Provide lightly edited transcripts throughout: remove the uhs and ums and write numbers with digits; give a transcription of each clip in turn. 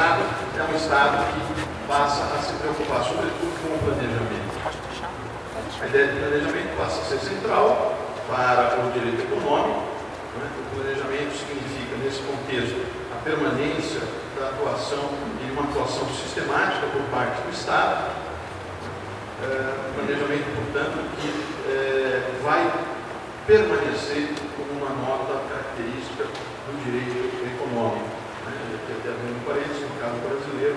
Estado é um Estado que passa a se preocupar, sobretudo, com o planejamento. A ideia de planejamento passa a ser central para o direito econômico. O planejamento significa, nesse contexto, a permanência da atuação e uma atuação sistemática por parte do Estado. Planejamento, portanto, que vai permanecer como uma nota característica do direito econômico. Até abrindo parênteses, no caso brasileiro,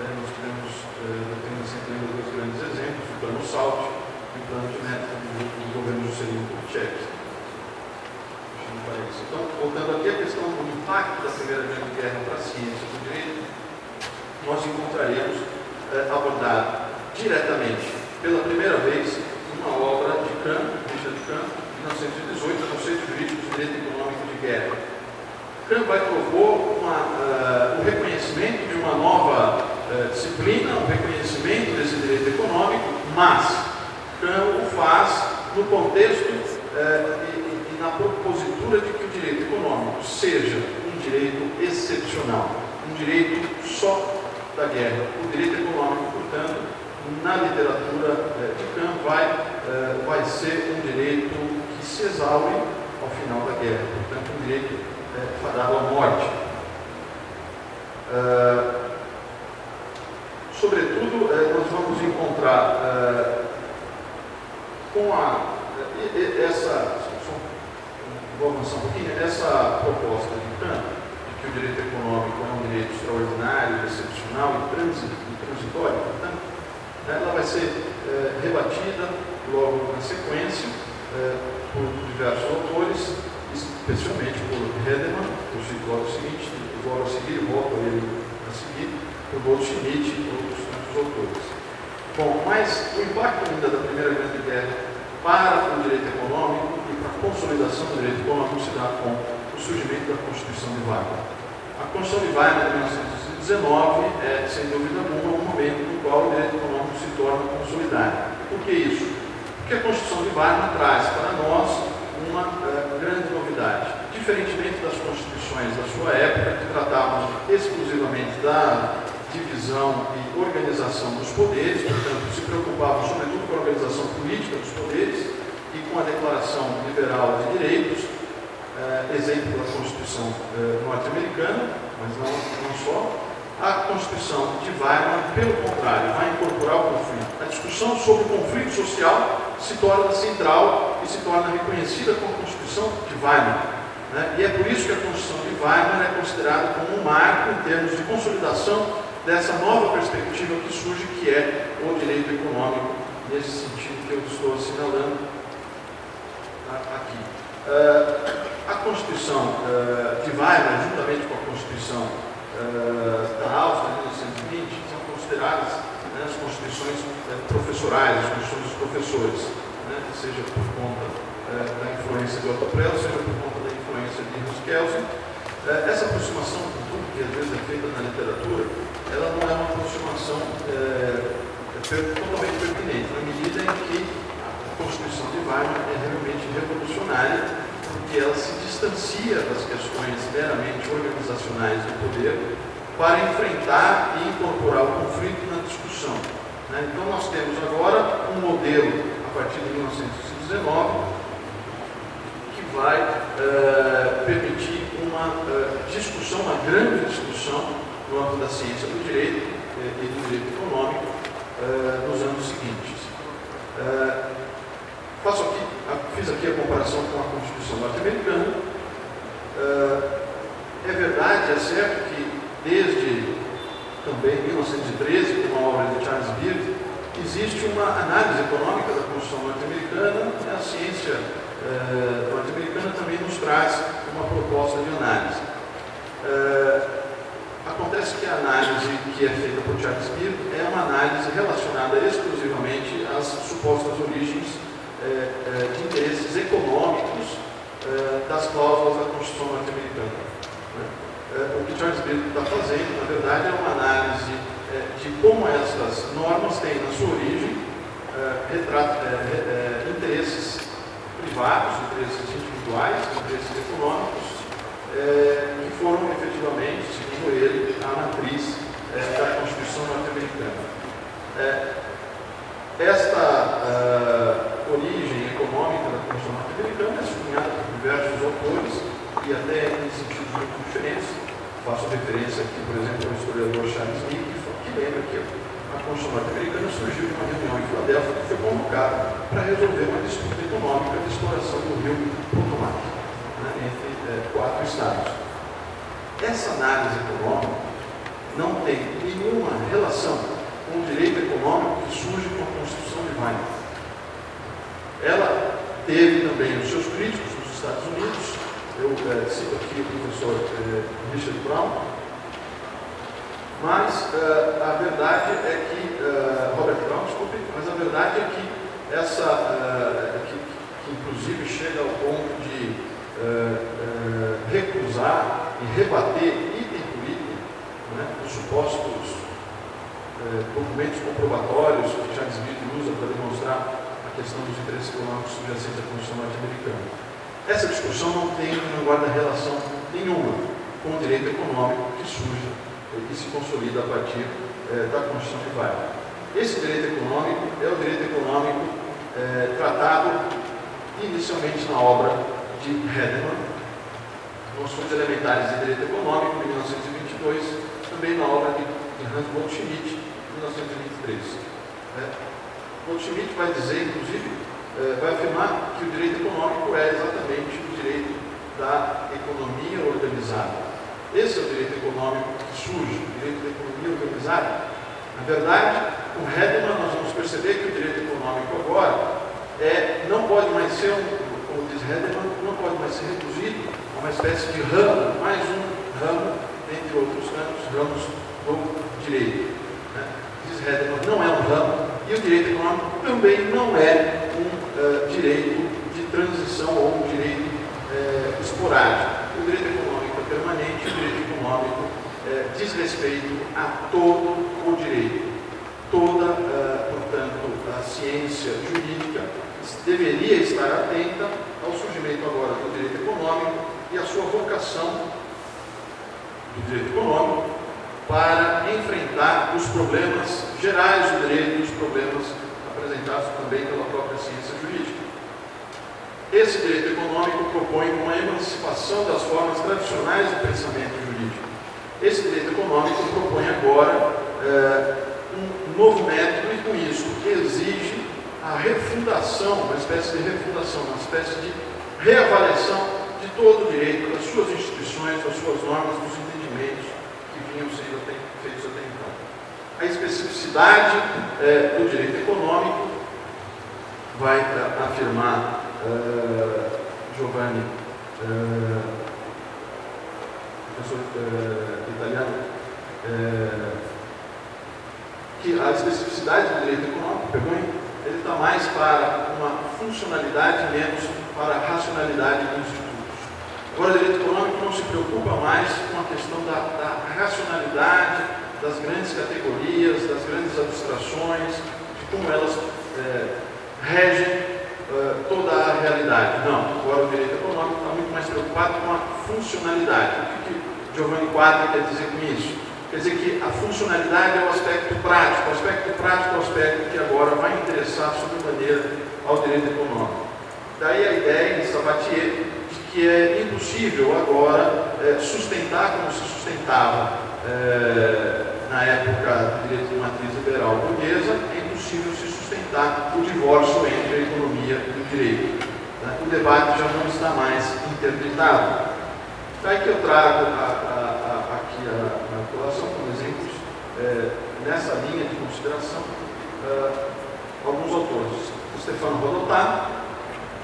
nós temos sempre dois grandes exemplos, o plano SALT e o plano de meta do governo Juscelino Kubitschek. Então, voltando aqui à questão do impacto da Primeira Grande Guerra para a ciência do direito, nós encontraremos abordado diretamente, pela primeira vez, uma obra de Kant, Richard Kant, de 1918, Conceito Jurídico do Direito Econômico de Guerra. Kant vai propor o reconhecimento de uma nova disciplina, o reconhecimento desse direito econômico, mas Kant o faz no contexto e na propositura de que o direito econômico seja um direito excepcional, um direito só da guerra. O direito econômico, portanto, na literatura de Kant vai ser um direito que se exaure ao final da guerra, portanto, um direito fadado à morte. Sobretudo, nós vamos encontrar com vou avançar um pouquinho, essa proposta de Kant, de que o direito econômico é um direito extraordinário, excepcional e transitório, portanto, ela vai ser rebatida logo na sequência por diversos autores, especialmente por Hedemann, eu cito logo o seguinte, logo a seguir, volto a ele a seguir, por Goldschmidt e outros autores. Bom, mas o impacto ainda da Primeira Grande Guerra para o direito econômico e para a consolidação do direito econômico se dá com o surgimento da Constituição de Weimar. A Constituição de Weimar de 1919 é, sem dúvida alguma, um momento no qual o direito econômico se torna consolidado. Por que isso? Porque a Constituição de Weimar traz para nós uma grande novidade. Diferentemente das constituições da sua época, que tratavam exclusivamente da divisão e organização dos poderes, portanto, se preocupavam sobretudo com a organização política dos poderes e com a Declaração Liberal de Direitos, exemplo da Constituição norte-americana, mas não só. A Constituição de Weimar, pelo contrário, vai incorporar o conflito. A discussão sobre o conflito social se torna central e se torna reconhecida com a Constituição de Weimar. E é por isso que a Constituição de Weimar é considerada como um marco em termos de consolidação dessa nova perspectiva que surge, que é o direito econômico, nesse sentido que eu estou assinalando aqui. A Constituição de Weimar, juntamente com a Constituição da Áustria, de 1920, são consideradas as constituições professorais, as constituições dos professores, seja por conta da influência de Otto Prell, seja por conta da influência de Hans Kelsen. Essa aproximação com tudo que às vezes é feita na literatura, ela não é uma aproximação totalmente pertinente, na medida em que a Constituição de Weimar é realmente revolucionária, porque ela se distancia das questões meramente organizacionais do poder para enfrentar e incorporar o conflito na discussão. Então nós temos agora um modelo, a partir de 1919, que vai permitir uma discussão, uma grande discussão no âmbito da ciência do direito e do direito econômico nos anos seguintes. Fiz aqui a comparação com a Constituição norte-americana. É verdade, é certo que desde também 1913, com a obra de Charles Beard, existe uma análise econômica da Constituição norte-americana, e a ciência norte-americana também nos traz uma proposta de análise. Acontece que a análise que é feita por Charles Beard é uma análise relacionada exclusivamente às supostas origens de interesses econômicos das cláusulas da Constituição norte-americana. O que Charles Beard está fazendo, na verdade, é uma análise de como essas normas têm na sua origem interesses privados, interesses individuais, interesses econômicos, que foram efetivamente, segundo ele, a matriz autores e até em sentidos muito diferentes. Faço referência aqui, por exemplo, ao historiador Charles Meek, que lembra que a Constituição norte-americana surgiu de uma reunião em Filadélfia que foi convocada para resolver uma disputa econômica de exploração do rio Potomac, né, entre 4 estados. Essa análise econômica não tem nenhuma relação com o direito econômico que surge com a Constituição de Weimar. Ela teve também os seus críticos nos Estados Unidos. Eu cito aqui o professor Richard Brown, mas a verdade é que, Robert Brown, desculpe, mas a verdade é que que inclusive chega ao ponto de recusar e rebater item por item, né, os supostos documentos comprobatórios que Charles Meek usa para demonstrar a questão dos interesses econômicos subjacentes à Constituição norte-americana. Essa discussão não guarda relação nenhuma com o direito econômico que surge e se consolida a partir da Constituição de Weimar. Esse direito econômico é o direito econômico tratado inicialmente na obra de Hedemann, Noções Elementares de Direito Econômico, de 1922, também na obra de Hans Goldschmidt, de 1923. Goldschmidt vai dizer, inclusive, vai afirmar que o direito econômico é exatamente o direito da economia organizada. Esse é o direito econômico que surge, o direito da economia organizada. Na verdade, com Hedemann nós vamos perceber que o direito econômico agora não pode mais ser, como diz Hedemann, não pode mais ser reduzido a uma espécie de ramo, mais um ramo, entre outros ramos do direito. Diz Hedemann, não é um ramo, e o direito econômico também não é um direito de transição ou um direito esporádico. O direito econômico é permanente, o direito econômico diz respeito a todo o direito. Toda, portanto, a ciência jurídica deveria estar atenta ao surgimento agora do direito econômico e à sua vocação do direito econômico para enfrentar os problemas gerais do direito e os problemas apresentados também pela própria ciência jurídica. Esse direito econômico propõe uma emancipação das formas tradicionais do pensamento jurídico. Esse direito econômico propõe agora um novo método e, com isso, exige a refundação, uma espécie de refundação, uma espécie de reavaliação de todo o direito, das suas instituições, das suas normas, dos entendimentos que vinham sendo feitos até então. A especificidade do direito econômico vai afirmar Giovanni, professor italiano, que a especificidade do direito econômico, ele está mais para uma funcionalidade, menos para a racionalidade dos institutos. Agora, o direito econômico não se preocupa mais com a questão da racionalidade, das grandes categorias, das grandes abstrações, de como elas regem toda a realidade. Não, agora o direito econômico está muito mais preocupado com a funcionalidade. O que Giovanni Quadri quer dizer com isso? Quer dizer que a funcionalidade é o aspecto prático. O aspecto prático é o aspecto que agora vai interessar sobremaneira ao direito econômico. Daí a ideia de Sabatier de que é impossível agora sustentar como se sustentava na época do direito de matriz liberal burguesa, é impossível se sustentar o divórcio entre a economia e o direito. O debate já não está mais interditado. Daí que eu trago aqui a colação como exemplos, nessa linha de consideração, alguns autores. O Stefano Rodotà,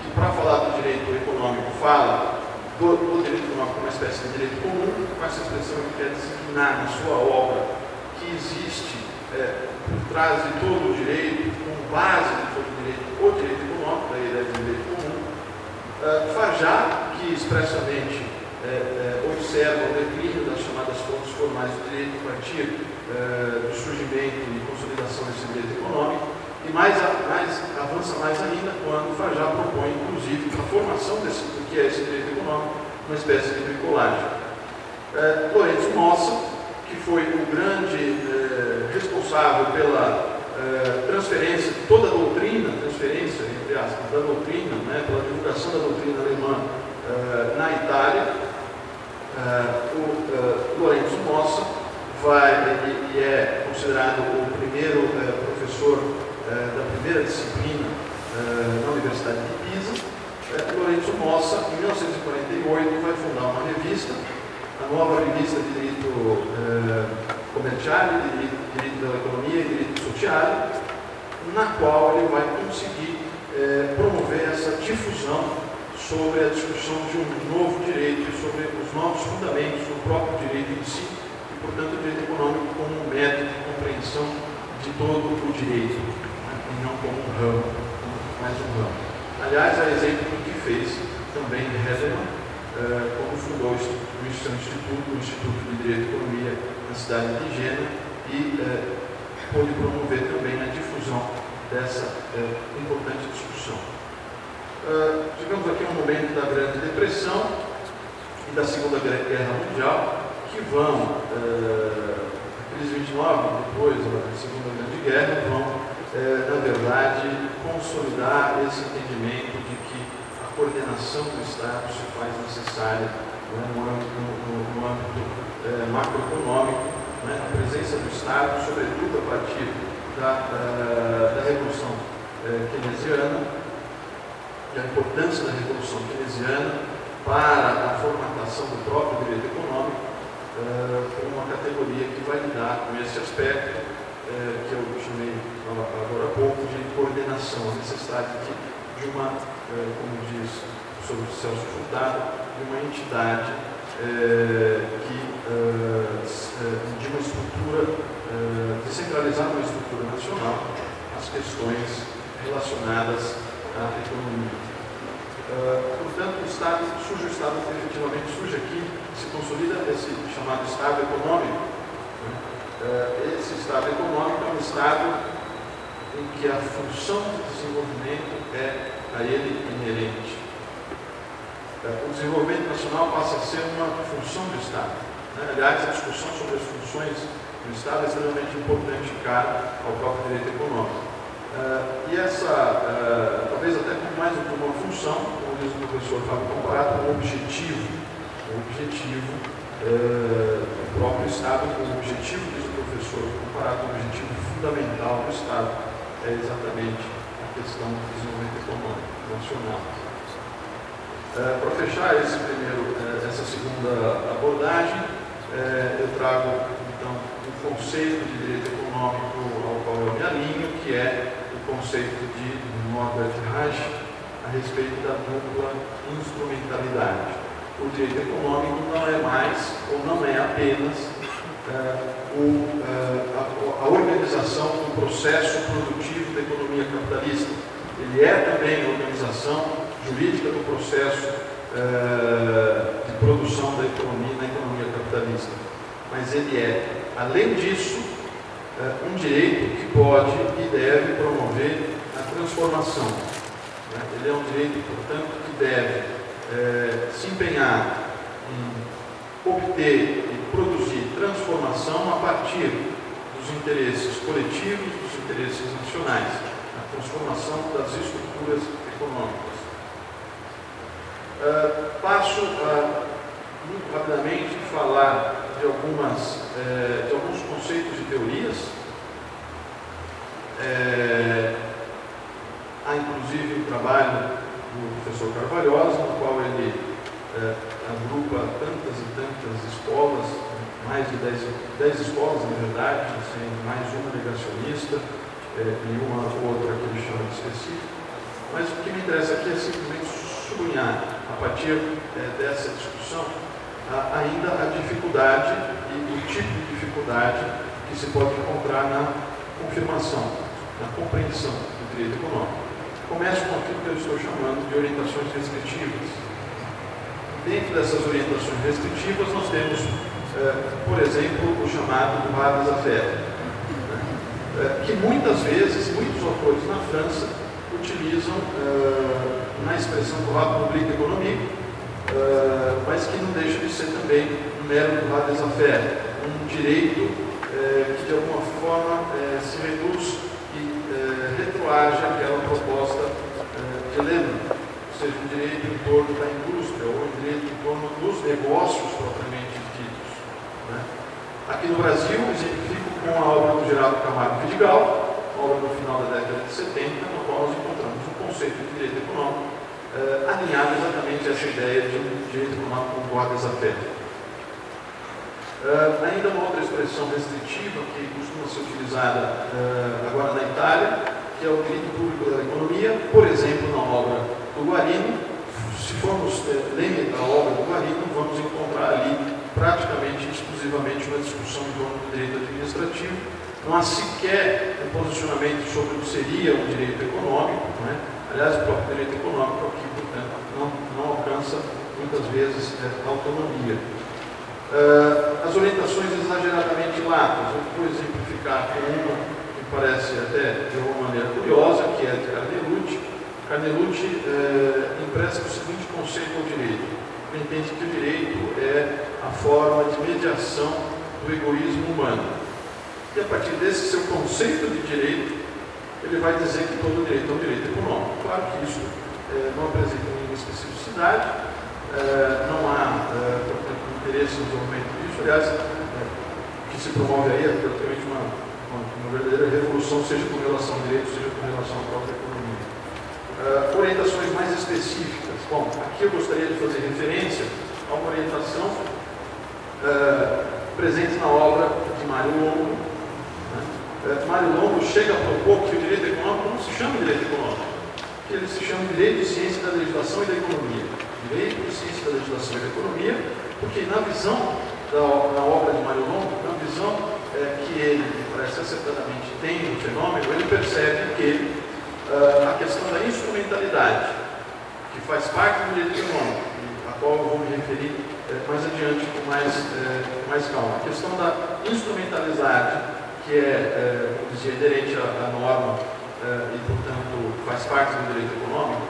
que para falar do direito econômico fala do direito econômico como uma espécie de direito comum, com essa expressão que quer designar na sua obra que existe por trás de todo o direito, como base de todo o direito econômico, da ideia de direito comum. Fajá, que expressamente observa o declínio das chamadas fontes formais do direito a partir do surgimento e consolidação desse direito econômico, e avança mais ainda quando Fajá propõe, inclusive, a formação do que é esse direito econômico, uma espécie de bricolagem. Lourenço Mossa, que foi o grande responsável pela transferência de toda a doutrina, transferência, entre aspas, da doutrina, pela divulgação da doutrina alemã Na Itália, o Lorenzo Mossa e é considerado o primeiro professor da primeira disciplina na Universidade de Pisa. Lorenzo Mossa, em 1948, vai fundar uma revista, a nova revista de Direito Comerciale, de Direito da Economia e Direito Sociale, na qual ele vai conseguir promover essa difusão sobre a discussão de um novo direito, sobre os novos fundamentos do próprio direito em si, e, portanto, o direito econômico como um método de compreensão de todo o direito, e não como um ramo, mais um ramo. Aliás, é exemplo do que fez também Hederman, quando fundou o Instituto de Direito e Economia na cidade de Gênova, e pôde promover também a difusão dessa importante discussão. Tivemos aqui um momento da Grande Depressão e da Segunda Guerra Mundial, que vão, aqueles 29 depois da Segunda Grande Guerra, vão, na verdade, consolidar esse entendimento de que a coordenação do Estado se faz necessária no âmbito macroeconômico, a presença do Estado, sobretudo a partir da Revolução Keynesiana, e a importância da Revolução Keynesiana para a formatação do próprio direito econômico, como uma categoria que vai lidar com esse aspecto que eu chamei agora há pouco de coordenação, a necessidade de uma, como diz o professor Celso Furtado, de uma entidade de uma estrutura, descentralizar uma estrutura nacional as questões relacionadas à economia. Portanto, o Estado efetivamente surge aqui, se consolida esse chamado Estado econômico. Esse Estado econômico é um Estado em que a função de desenvolvimento é a ele inerente. O desenvolvimento nacional passa a ser uma função do Estado. Aliás, a discussão sobre as funções do Estado é extremamente importante e cara ao próprio direito econômico. E essa, talvez até mais do que uma função, como diz o professor Fábio Comparato, um objetivo do próprio Estado, o objetivo, diz o professor Comparato, o objetivo fundamental do Estado é exatamente a questão do desenvolvimento econômico nacional. Para fechar essa segunda abordagem, eu trago então o conceito de direito econômico ao qual eu me alinho, que é o conceito de Norbert Reich a respeito da dupla instrumentalidade. O direito econômico não é mais, ou não é apenas, a organização do processo produtivo da economia capitalista. Ele é também a organização jurídica do processo de produção da economia na economia capitalista. Mas ele é, além disso, um direito que pode e deve promover a transformação. Ele é um direito, portanto, que deve se empenhar em obter e produzir transformação a partir dos interesses coletivos, dos interesses nacionais, a transformação das estruturas econômicas. Passo muito rapidamente falar de alguns conceitos e teorias. Há inclusive um trabalho do professor Carvalhosa, no qual ele agrupa tantas e tantas escolas, mais de 10 escolas, na verdade, sendo mais uma negacionista e uma outra que ele chama de específica. Mas o que me interessa aqui é simplesmente sublinhar, a partir dessa discussão, ainda a dificuldade e o tipo de dificuldade que se pode encontrar na confirmação, na compreensão do direito econômico. Começo com aquilo que eu estou chamando de orientações restritivas. Dentro dessas orientações restritivas, nós temos, por exemplo, o chamado droit des affaires, que muitas vezes, muitos autores na França utilizam na expressão droit public économique, mas que não deixa de ser também um mero droit des affaires, um direito que de alguma forma se reduz retroage àquela proposta de Lenin, ou seja, um direito em torno da indústria ou direito em torno dos negócios propriamente ditos, né? Aqui no Brasil, exemplifico com a obra do Geraldo Camargo Vidigal, obra do final da década de 70, no qual nós encontramos um conceito de direito econômico alinhado exatamente a essa ideia de um direito econômico com guardas a fé. Ainda uma outra expressão restritiva que costuma ser utilizada agora na Itália, que é o direito público da economia, por exemplo, na obra do Guarino. Se formos ler a obra do Guarino, vamos encontrar ali praticamente exclusivamente uma discussão em torno do direito administrativo. Não há sequer um posicionamento sobre o que seria um direito econômico, né? Aliás, o próprio direito econômico aqui, portanto, não alcança muitas vezes autonomia. As orientações exageradamente latas, eu vou exemplificar com uma que parece até de alguma maneira curiosa, que é de Carnelucci. Carnelucci empresta o seguinte conceito ao direito: ele entende que o direito é a forma de mediação do egoísmo humano. E a partir desse seu conceito de direito, ele vai dizer que todo direito é um direito econômico. Claro que isso não apresenta nenhuma especificidade, não há, portanto, interesse no desenvolvimento disso. Aliás, o que se promove aí é praticamente uma verdadeira revolução, seja com relação ao direito, seja com relação à própria economia. Orientações mais específicas. Bom, aqui eu gostaria de fazer referência a uma orientação presente na obra de Mário Longo. Mário Longo chega a propor que o direito econômico não se chama direito econômico, que ele se chama direito de ciência da legislação e da economia. Direito de ciência da legislação e da economia, porque na visão da obra de Mário Longo, na visão que ele, parece acertadamente, tem do fenômeno, ele percebe que a questão da instrumentalidade, que faz parte do direito econômico, a qual eu vou me referir mais adiante com mais calma. A questão da instrumentalidade, que como dizia, inerente à norma e, portanto, faz parte do direito econômico,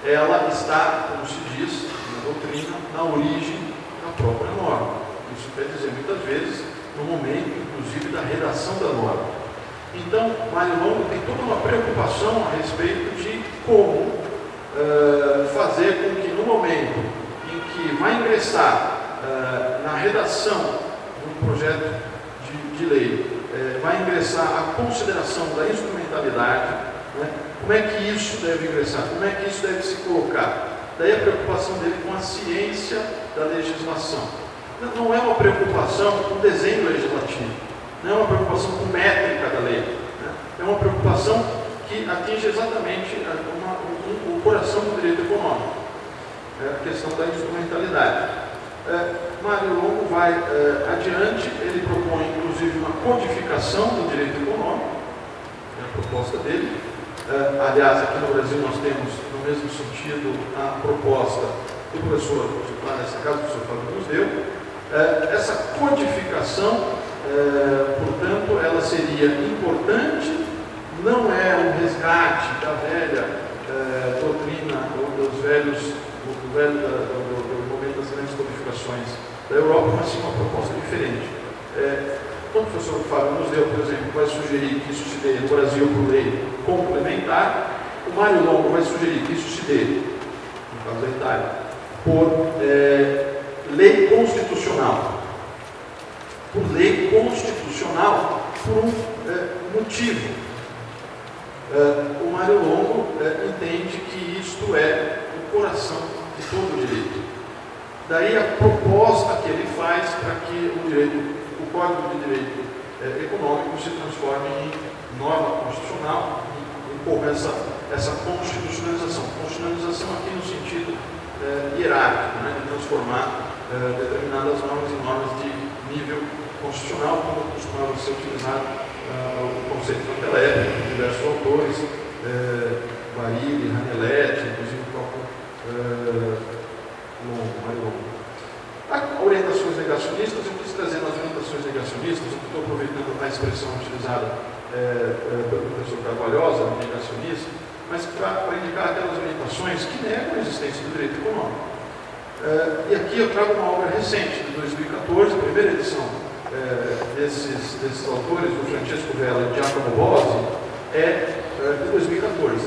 ela está, como se diz na doutrina, na origem da própria norma. Isso quer dizer, muitas vezes, no momento, inclusive, da redação da norma. Então, Mário Longo tem toda uma preocupação a respeito de como fazer com que, no momento em que vai ingressar na redação de um projeto de lei, vai ingressar a consideração da instrumentalidade, né? Como é que isso deve ingressar? Como é que isso deve se colocar? Daí a preocupação dele com a ciência da legislação. Não é uma preocupação com o desenho legislativo, não é uma preocupação com métrica da lei, né? É uma preocupação que atinge exatamente o coração do direito econômico, a questão da instrumentalidade. Mário Longo vai adiante, ele propõe inclusive uma codificação do direito econômico, é a proposta dele. Aliás, aqui no Brasil nós temos, no mesmo sentido, a proposta do professor, nessa casa, o professor Fábio nos deu. Essa codificação, portanto, ela seria importante, não é um resgate da velha doutrina, ou do momento das grandes codificações da Europa, mas sim uma proposta diferente. Quando o professor Fábio nos deu, por exemplo, vai sugerir que isso se dê no Brasil por lei complementar, o Mário Longo vai sugerir que isso se dê, no caso da Itália, por lei constitucional. Por lei constitucional, por um motivo. O Mário Longo entende que isto é o coração de todo o direito. Daí a proposta que ele faz para que o Código de Direito Econômico se transforme em norma constitucional e ocorra essa constitucionalização. Constitucionalização aqui no sentido hierárquico, né, de transformar determinadas normas em normas de nível constitucional, como costumava ser utilizado o conceito naquela época, por diversos autores, Barilli, Ranelletti, inclusive o próprio Mário Longo. Orientações negacionistas, eu quis trazer nas orientações negacionistas, eu estou aproveitando a expressão utilizada pelo professor Carvalhosa, negacionista, mas para indicar aquelas orientações que negam a existência do direito econômico. E aqui eu trago uma obra recente, de 2014, a primeira edição desses autores, do Francesco Vella e Giacomo Bossi, é de 2014.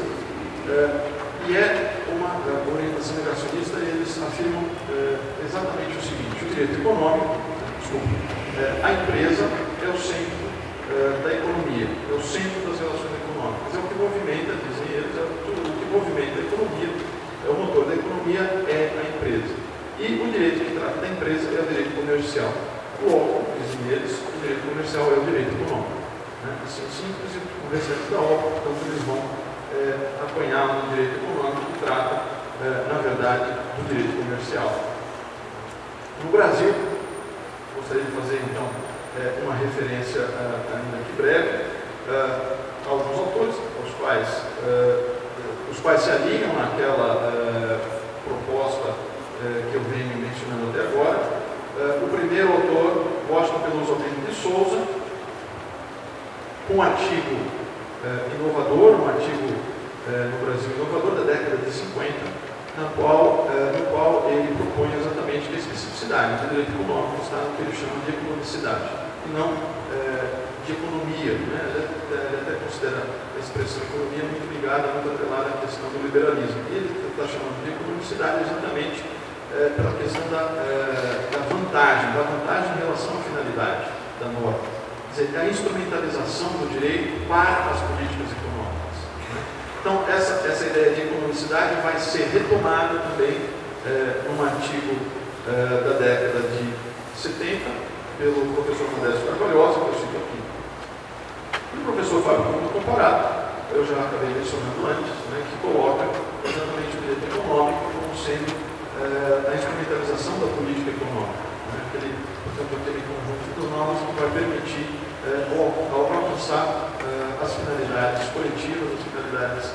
E é uma orientação negacionista. Eles afirmam exatamente o seguinte: o direito econômico, a empresa é o centro da economia, é o centro das relações econômicas, é o que movimenta, dizem eles, o que movimenta a economia, é o motor da economia, é a empresa. E o direito que trata da empresa é o direito comercial. Logo, dizem eles, o direito comercial é o direito econômico. Assim simples, e o restante da obra, portanto, eles vão apanhar no direito econômico, que trata, na verdade, do direito comercial. No Brasil, gostaria de fazer, então, uma referência, ainda aqui breve, a alguns autores, os quais se alinham àquela proposta que eu venho mencionando até agora. O primeiro autor, Washington Peluso Albino de Souza, com um artigo inovador, um artigo no Brasil inovador da década de 50, no qual ele propõe exatamente que a especificidade do direito econômico está no que ele chama de economicidade, e não de economia. Ele até considera a expressão economia muito ligada, muito atrelada à questão do liberalismo. E ele está chamando de economicidade exatamente pela questão da vantagem em relação à finalidade da norma. Quer dizer, a instrumentalização do direito para as políticas econômicas. Então, essa ideia de economicidade vai ser retomada também num artigo da década de 70 pelo professor Modesto Carvalhosa, que eu cito aqui. E o professor Fábio Couto Comparado, eu já acabei mencionando antes, que coloca exatamente o direito econômico como sendo a instrumentalização da política econômica. Portanto, aquele conjunto de normas que vai permitir, ao alcançar as finalidades coletivas, as finalidades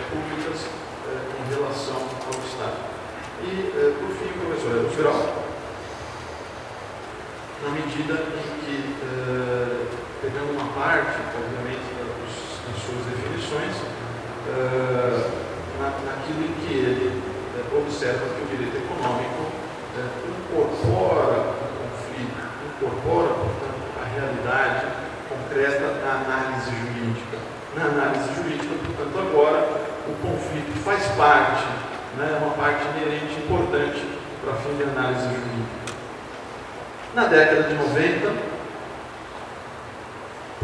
públicas em relação ao Estado. E, por fim, o professor Eros Grau, na medida em que, pegando uma parte, obviamente, das suas definições, naquilo em que ele observa que o direito econômico incorpora o conflito, incorpora, portanto, a realidade concreta na análise jurídica. Na análise jurídica, portanto, agora o conflito faz parte, uma parte inerente importante para fim de análise jurídica. Na década de 90, a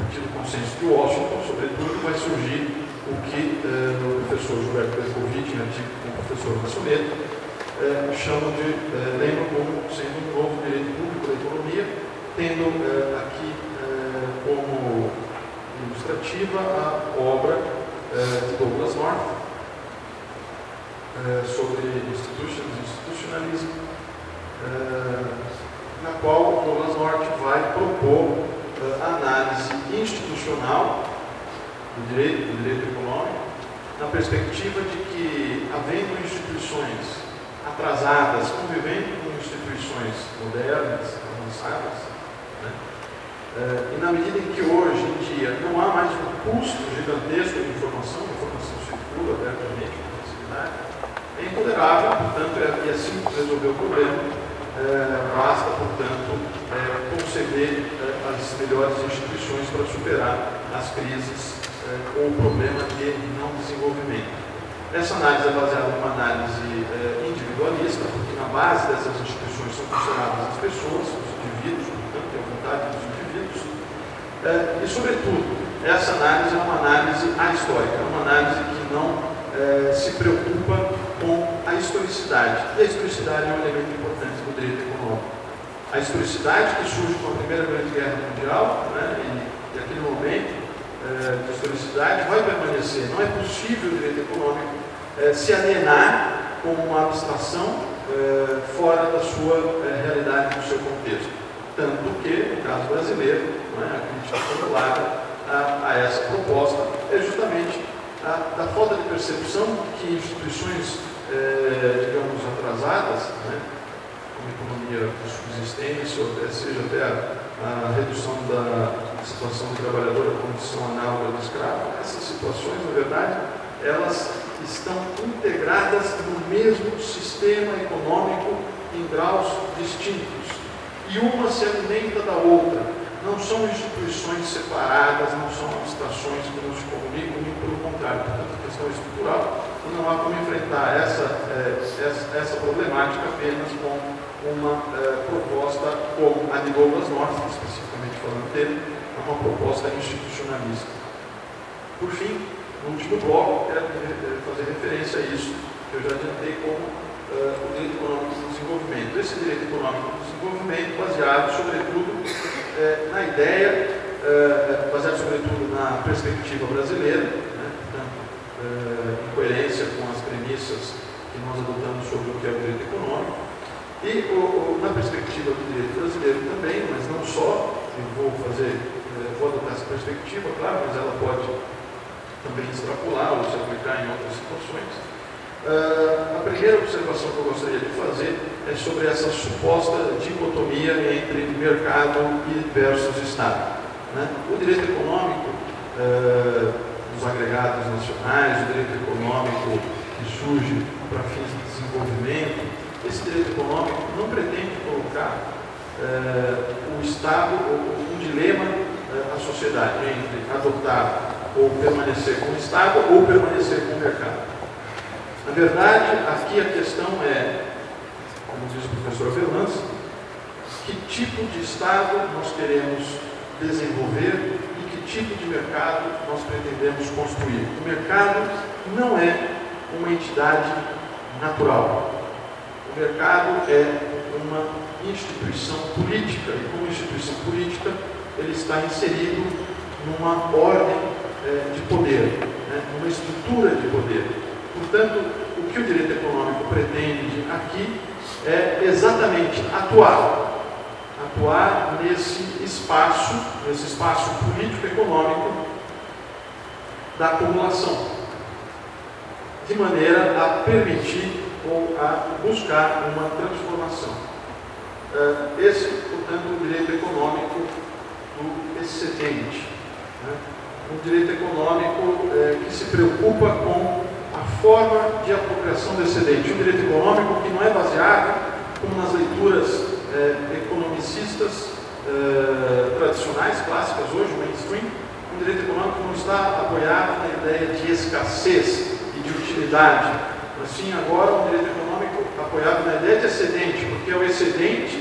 partir do consenso de Washington, sobretudo, vai surgir o que o professor Gilberto Bercovitch, em artigo com o professor Massoneto, chamam de, lembram como sendo um novo direito público da economia, tendo aqui como ilustrativa a obra de Douglas North sobre institutionalismo, na qual Douglas North vai propor a análise institucional do direito econômico, na perspectiva de que, havendo instituições atrasadas, convivendo com instituições modernas, avançadas, e na medida em que hoje em dia não há mais um custo gigantesco de informação, a informação circula abertamente com facilidade, é intolerável, portanto, e assim resolver o problema, basta, portanto, conceder as melhores instituições para superar as crises ou o problema de não desenvolvimento. Essa análise é baseada numa análise individualista, porque na base dessas instituições são consideradas as pessoas, os indivíduos, portanto, a vontade dos indivíduos, e, sobretudo, essa análise é uma análise ahistórica, é uma análise que não se preocupa com a historicidade. E a historicidade é um elemento importante do direito econômico. A historicidade que surge com a Primeira Grande Guerra Mundial, e aquele momento de historicidade vai permanecer. Não é possível o direito econômico se alienar como uma abstração fora da sua realidade, do seu contexto. Tanto que, no caso brasileiro, a crítica formulada a essa proposta é justamente da falta de percepção que instituições, digamos, atrasadas, como economia de subsistência, ou seja até a redução da situação do trabalhador à condição análoga do escravo, essas situações, na verdade, elas estão integradas no mesmo sistema econômico em graus distintos. E uma se alimenta da outra. Não são instituições separadas, não são abstrações que nos comunicam, nem pelo contrário. Portanto, a questão estrutural não há como enfrentar essa problemática apenas com uma proposta como a de Douglass North, especificamente falando dele, é uma proposta institucionalista. Por fim, no último bloco, quero fazer referência a isso, que eu já adiantei como o direito econômico do desenvolvimento. Esse direito econômico do desenvolvimento baseado, sobretudo, na ideia, baseado, sobretudo, na perspectiva brasileira, né? Portanto, em coerência com as premissas que nós adotamos sobre o que é o direito econômico, e na perspectiva do direito brasileiro também, mas não só, eu vou adotar essa perspectiva, claro, mas ela pode também extrapolar ou se aplicar em outras situações. A primeira observação que eu gostaria de fazer é sobre essa suposta dicotomia entre mercado versus Estado. Né? O direito econômico dos agregados nacionais, o direito econômico que surge para fins de desenvolvimento, esse direito econômico não pretende colocar o Estado, um dilema à sociedade entre adotar ou permanecer com o Estado ou permanecer com o mercado. Na verdade, aqui a questão é, como diz o professor Fernandes, que tipo de Estado nós queremos desenvolver e que tipo de mercado nós pretendemos construir. O mercado não é uma entidade natural. O mercado é uma instituição política e, como instituição política, ele está inserido numa ordem de poder, né? Numa estrutura de poder. Portanto, o que o direito econômico pretende aqui é exatamente atuar nesse espaço político-econômico da acumulação, de maneira a permitir ou a buscar uma transformação. Esse, portanto, é o direito econômico do excedente. Né? Um direito econômico que se preocupa com a forma de apropriação do excedente. Um direito econômico que não é baseado, como nas leituras economicistas tradicionais, clássicas hoje, mainstream, um direito econômico que não está apoiado na ideia de escassez e de utilidade. Assim, agora, um direito econômico apoiado na ideia de excedente, porque é o excedente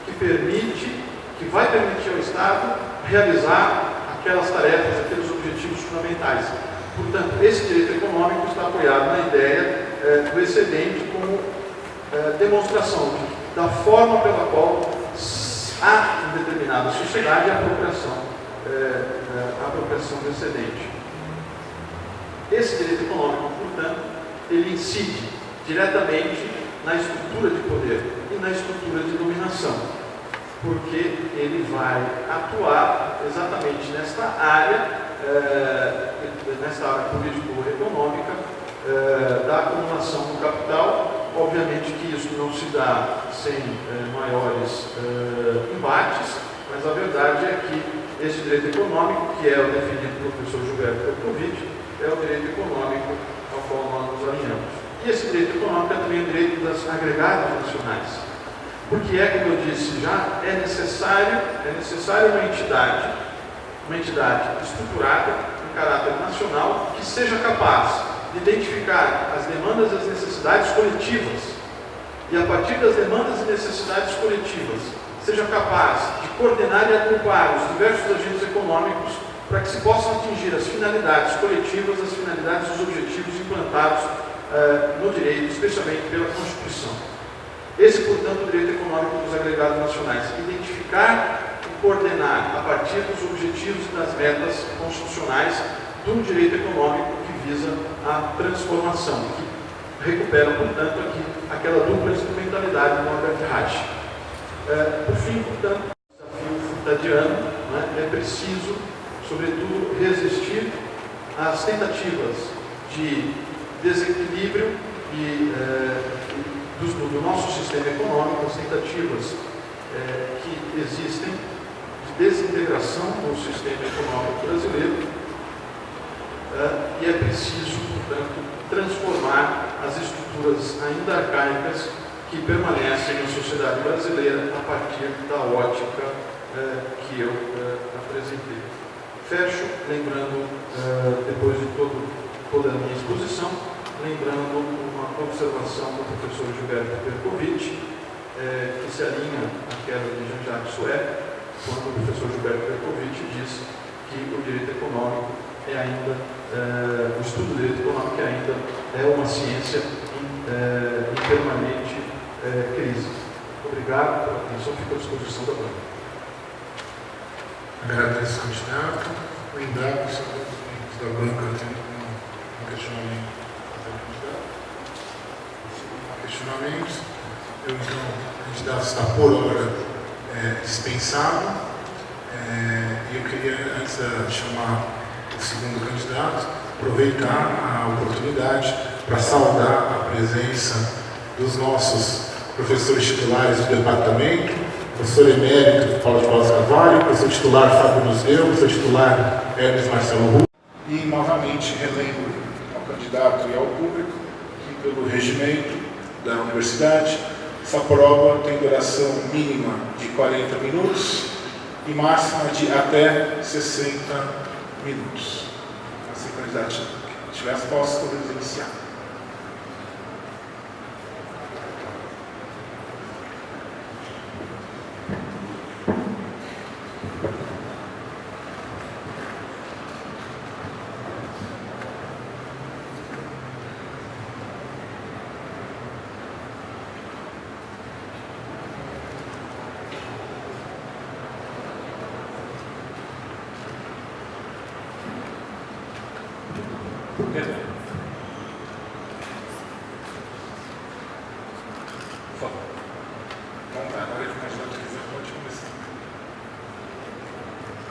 que vai permitir ao Estado realizar aquelas tarefas, aqueles objetivos fundamentais. Portanto, esse direito econômico está apoiado na ideia do excedente como demonstração da forma pela qual há em determinada sociedade a apropriação do excedente. Esse direito econômico, portanto, ele incide diretamente na estrutura de poder e na estrutura de dominação, porque ele vai atuar exatamente nesta área político-econômica da acumulação do capital. Obviamente que isso não se dá sem maiores embates, mas a verdade é que esse direito econômico, que é o definido pelo professor Gilberto Petrovich, é o direito econômico ao qual nós nos alinhamos. E esse direito econômico é também o direito das agregadas nacionais. Porque como eu disse já, é necessário uma entidade estruturada em caráter nacional que seja capaz de identificar as demandas e as necessidades coletivas e, a partir das demandas e necessidades coletivas, seja capaz de coordenar e agrupar os diversos agentes econômicos para que se possam atingir as finalidades coletivas, as finalidades e os objetivos implantados no direito, especialmente pela Constituição. Esse, portanto, é o direito econômico dos agregados nacionais. Identificar e coordenar a partir dos objetivos e das metas constitucionais de um direito econômico que visa a transformação, que recupera, portanto, aqui aquela dupla instrumentalidade do Norbert Reich. Por fim, portanto, o desafio frutadiano, né, é preciso, sobretudo, resistir às tentativas de desequilíbrio do nosso sistema econômico, as tentativas que existem de desintegração do sistema econômico brasileiro, e é preciso, portanto, transformar as estruturas ainda arcaicas que permanecem na sociedade brasileira a partir da ótica que eu apresentei. Fecho lembrando, depois de toda a minha exposição, lembrando uma observação do professor Gilberto Bercovitch, que se alinha àquela de Jean-Jacques Sué, quando o professor Gilberto Bercovitch diz que o direito econômico o estudo do direito econômico ainda é uma ciência em permanente crise. Obrigado pela atenção, fico à disposição da banca. Agradeço, candidato. Lembrar que os membros da banca têm um questionamento para o candidato. Questionamentos. Eu, então, o candidato está por hora dispensado. E eu queria, antes de chamar o segundo candidato, aproveitar a oportunidade para saudar a presença dos nossos professores titulares do departamento, professor emérito Paulo de Paula Carvalho, professor titular Fábio Museu, professor titular Hermes Marcelo Rui. E, novamente, relembro ao candidato e ao público que, pelo regimento da universidade, essa prova tem duração mínima de 40 minutos e máxima de até 60 minutos. Se o candidato tiver as posses, podemos iniciar.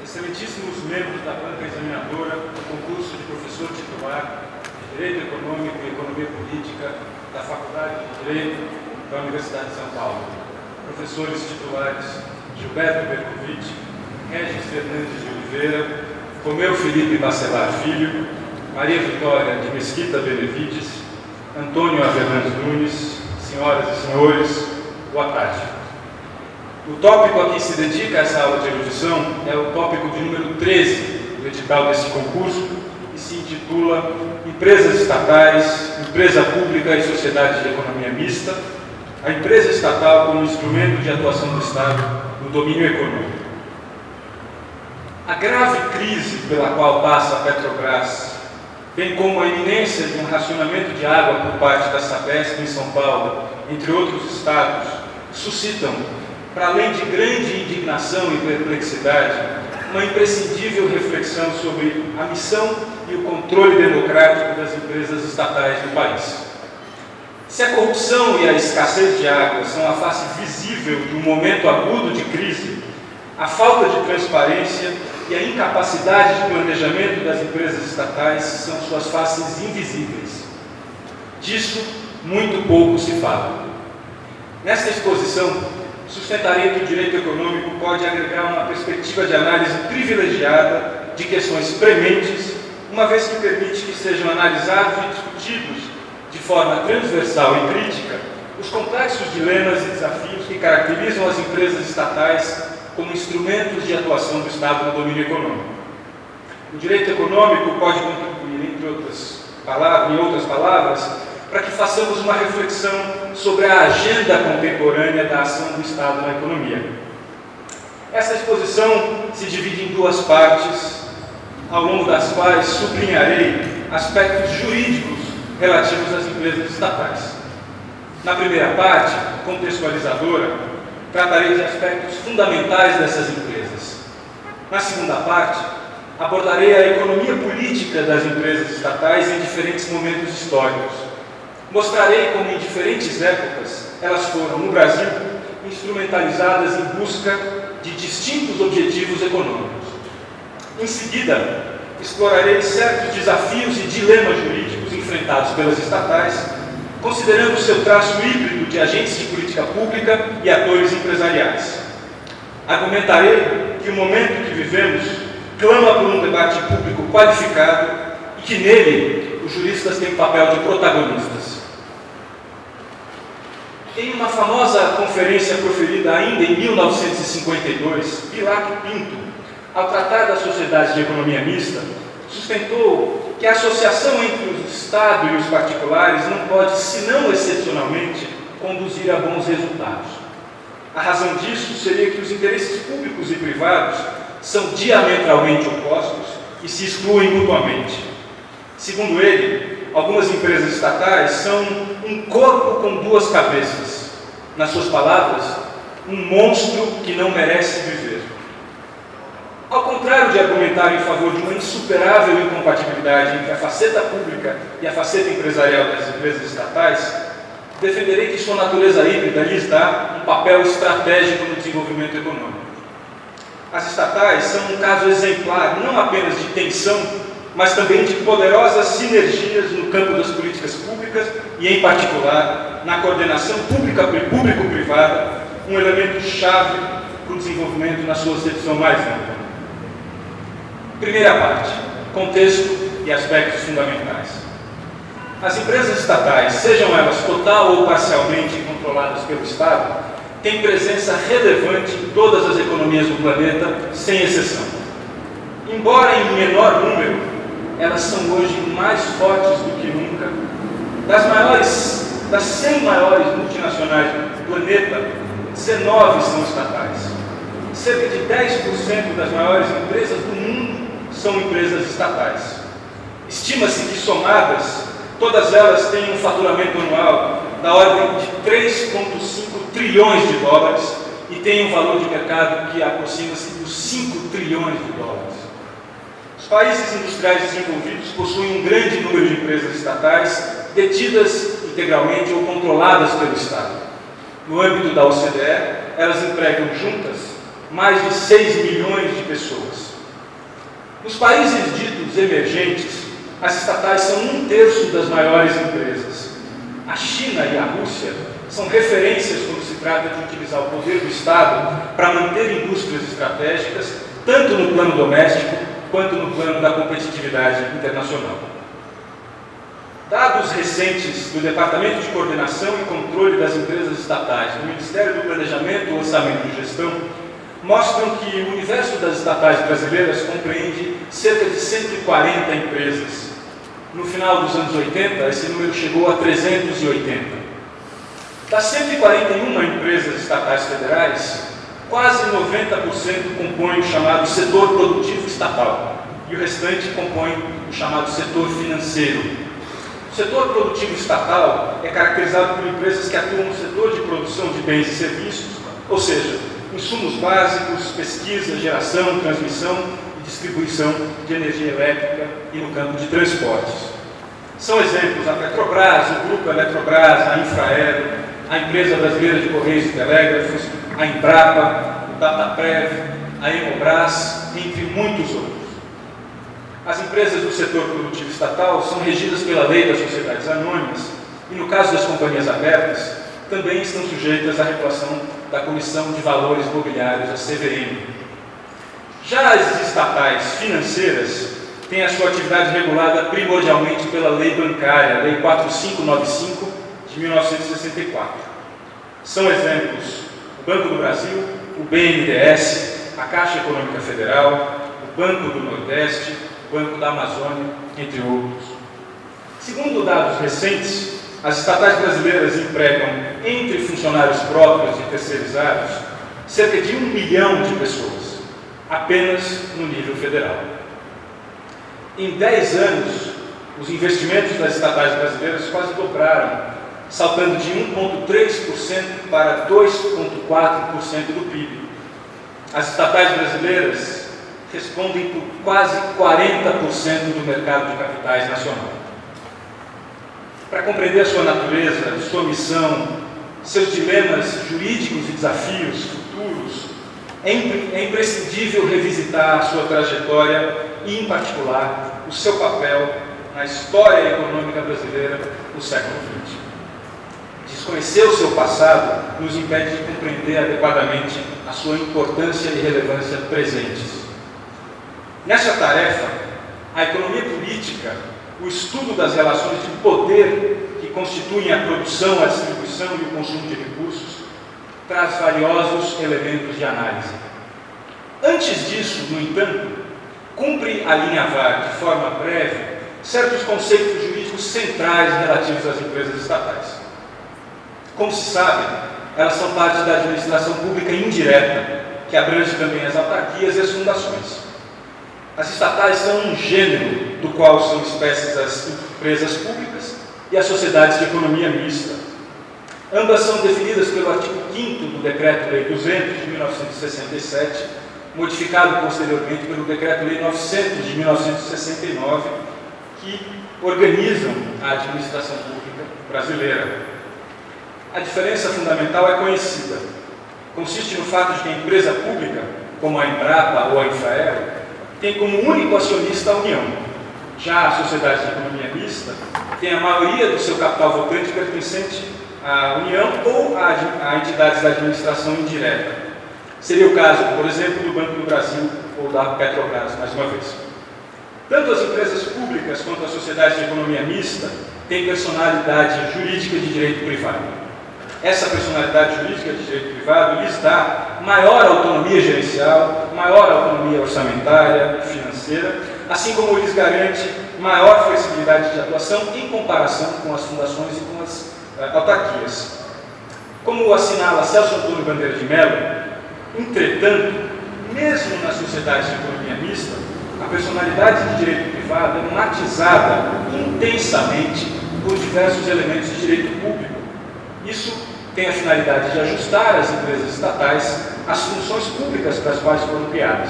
Excelentíssimos membros da banca examinadora do concurso de professor titular de Direito Econômico e Economia Política da Faculdade de Direito da Universidade de São Paulo, professores titulares Gilberto Bercovitch, Regis Fernandes de Oliveira, Romeu Felipe Bacelar Filho, Maria Vitória de Mesquita Benevides, Antônio Avelange Nunes, senhoras e senhores, boa tarde. O tópico a que se dedica essa aula de erudição é o tópico de número 13 do edital desse concurso, que se intitula Empresas Estatais, Empresa Pública e Sociedade de Economia Mista, a empresa estatal como instrumento de atuação do Estado no domínio econômico. A grave crise pela qual passa a Petrobras, bem como a iminência de um racionamento de água por parte da Sabesp em São Paulo, entre outros estados, suscitam, para além de grande indignação e perplexidade, uma imprescindível reflexão sobre a missão e o controle democrático das empresas estatais do país. Se a corrupção e a escassez de água são a face visível de um momento agudo de crise, a falta de transparência e a incapacidade de planejamento das empresas estatais são suas faces invisíveis. Disso, muito pouco se fala. Nesta exposição, sustentarei que o direito econômico pode agregar uma perspectiva de análise privilegiada de questões prementes, uma vez que permite que sejam analisados e discutidos de forma transversal e crítica os complexos dilemas e desafios que caracterizam as empresas estatais como instrumentos de atuação do Estado no domínio econômico. O direito econômico pode contribuir, em outras palavras, para que façamos uma reflexão sobre a agenda contemporânea da ação do Estado na economia. Esta exposição se divide em duas partes, ao longo das quais sublinharei aspectos jurídicos relativos às empresas estatais. Na primeira parte, contextualizadora, tratarei de aspectos fundamentais dessas empresas. Na segunda parte, abordarei a economia política das empresas estatais em diferentes momentos históricos. Mostrarei como em diferentes épocas elas foram, no Brasil, instrumentalizadas em busca de distintos objetivos econômicos. Em seguida, explorarei certos desafios e dilemas jurídicos enfrentados pelas estatais, considerando o seu traço híbrido de agentes de política pública e atores empresariais. Argumentarei que o momento que vivemos clama por um debate público qualificado e que nele os juristas têm papel de protagonistas. Em uma famosa conferência proferida ainda em 1952, Bilac Pinto, ao tratar da sociedade de economia mista, sustentou que a associação entre o Estado e os particulares não pode, senão excepcionalmente, conduzir a bons resultados. A razão disso seria que os interesses públicos e privados são diametralmente opostos e se excluem mutuamente. Segundo ele, algumas empresas estatais são um corpo com duas cabeças. Nas suas palavras, um monstro que não merece viver. Ao contrário de argumentar em favor de uma insuperável incompatibilidade entre a faceta pública e a faceta empresarial das empresas estatais, defenderei que sua natureza híbrida lhes dá um papel estratégico no desenvolvimento econômico. As estatais são um caso exemplar não apenas de tensão, mas também de poderosas sinergias no campo das políticas públicas e, em particular, na coordenação público-privada, um elemento chave para o desenvolvimento na sua acepção mais ampla. Primeira parte, contexto e aspectos fundamentais. As empresas estatais, sejam elas total ou parcialmente controladas pelo Estado, têm presença relevante em todas as economias do planeta, sem exceção. Embora em menor número, elas são hoje mais fortes do que nunca. Das 100 maiores multinacionais do planeta, 19 são estatais. Cerca de 10% das maiores empresas do mundo são empresas estatais. Estima-se que, somadas, todas elas têm um faturamento anual da ordem de 3,5 trilhões de dólares e têm um valor de mercado que aproxima-se dos 5 trilhões de dólares. Os países industriais desenvolvidos possuem um grande número de empresas estatais detidas integralmente ou controladas pelo Estado. No âmbito da OCDE, elas empregam juntas mais de 6 milhões de pessoas. Nos países ditos emergentes, as estatais são 1/3 das maiores empresas. A China e a Rússia são referências quando se trata de utilizar o poder do Estado para manter indústrias estratégicas, tanto no plano doméstico quanto no plano da competitividade internacional. Dados recentes do Departamento de Coordenação e Controle das Empresas Estatais do Ministério do Planejamento, Orçamento e Gestão mostram que o universo das estatais brasileiras compreende cerca de 140 empresas. No final dos anos 80, esse número chegou a 380. Das 141 empresas estatais federais, quase 90% compõem o chamado setor produtivo estatal e o restante compõe o chamado setor financeiro. O setor produtivo estatal é caracterizado por empresas que atuam no setor de produção de bens e serviços, ou seja, insumos básicos, pesquisa, geração, transmissão e distribuição de energia elétrica e no campo de transportes. São exemplos a Petrobras, o Grupo Eletrobras, a Infraero, a Empresa Brasileira de Correios e Telégrafos, a Embrapa, o Dataprev, a Hemobras, entre muitos outros. As empresas do setor produtivo estatal são regidas pela Lei das Sociedades Anônimas e, no caso das companhias abertas, também estão sujeitas à regulação da Comissão de Valores Mobiliários, a CVM. Já as estatais financeiras têm a sua atividade regulada primordialmente pela Lei Bancária, a Lei 4595 de 1964. São exemplos o Banco do Brasil, o BNDES, a Caixa Econômica Federal, o Banco do Nordeste, o Banco da Amazônia, entre outros. Segundo dados recentes, as estatais brasileiras empregam, entre funcionários próprios e terceirizados, cerca de 1 milhão de pessoas, apenas no nível federal. Em 10 anos, os investimentos das estatais brasileiras quase dobraram, saltando de 1,3% para 2,4% do PIB. As estatais brasileiras respondem por quase 40% do mercado de capitais nacional. Para compreender a sua natureza, sua missão, seus dilemas jurídicos e desafios futuros, é imprescindível revisitar a sua trajetória e, em particular, o seu papel na história econômica brasileira do século XX. Desconhecer o seu passado nos impede de compreender adequadamente a sua importância e relevância presentes. Nessa tarefa, a economia política, o estudo das relações de poder que constituem a produção, a distribuição e o consumo de recursos, traz valiosos elementos de análise. Antes disso, no entanto, cumpre alinhavar de forma breve certos conceitos jurídicos centrais relativos às empresas estatais. Como se sabe, elas são parte da administração pública indireta, que abrange também as autarquias e as fundações. As estatais são um gênero do qual são espécies as empresas públicas e as sociedades de economia mista. Ambas são definidas pelo artigo 5º do Decreto-Lei 200 de 1967, modificado posteriormente pelo Decreto-Lei 900 de 1969, que organizam a administração pública brasileira. A diferença fundamental é conhecida. Consiste no fato de que a empresa pública, como a Embrapa ou a Infraero, tem como único acionista a União. Já a sociedade de economia mista tem a maioria do seu capital votante pertencente à União ou a entidades da administração indireta. Seria o caso, por exemplo, do Banco do Brasil ou da Petrobras, mais uma vez. Tanto as empresas públicas quanto a sociedade de economia mista têm personalidade jurídica de direito privado. Essa personalidade jurídica de direito privado lhes dá maior autonomia gerencial, maior autonomia orçamentária e financeira, assim como lhes garante maior flexibilidade de atuação em comparação com as fundações e com as autarquias. Como assinala Celso Antônio Bandeira de Mello, entretanto, mesmo na sociedade de economia mista, a personalidade de direito privado é matizada intensamente por diversos elementos de direito público. Isso tem a finalidade de ajustar as empresas estatais às funções públicas para as quais foram criadas.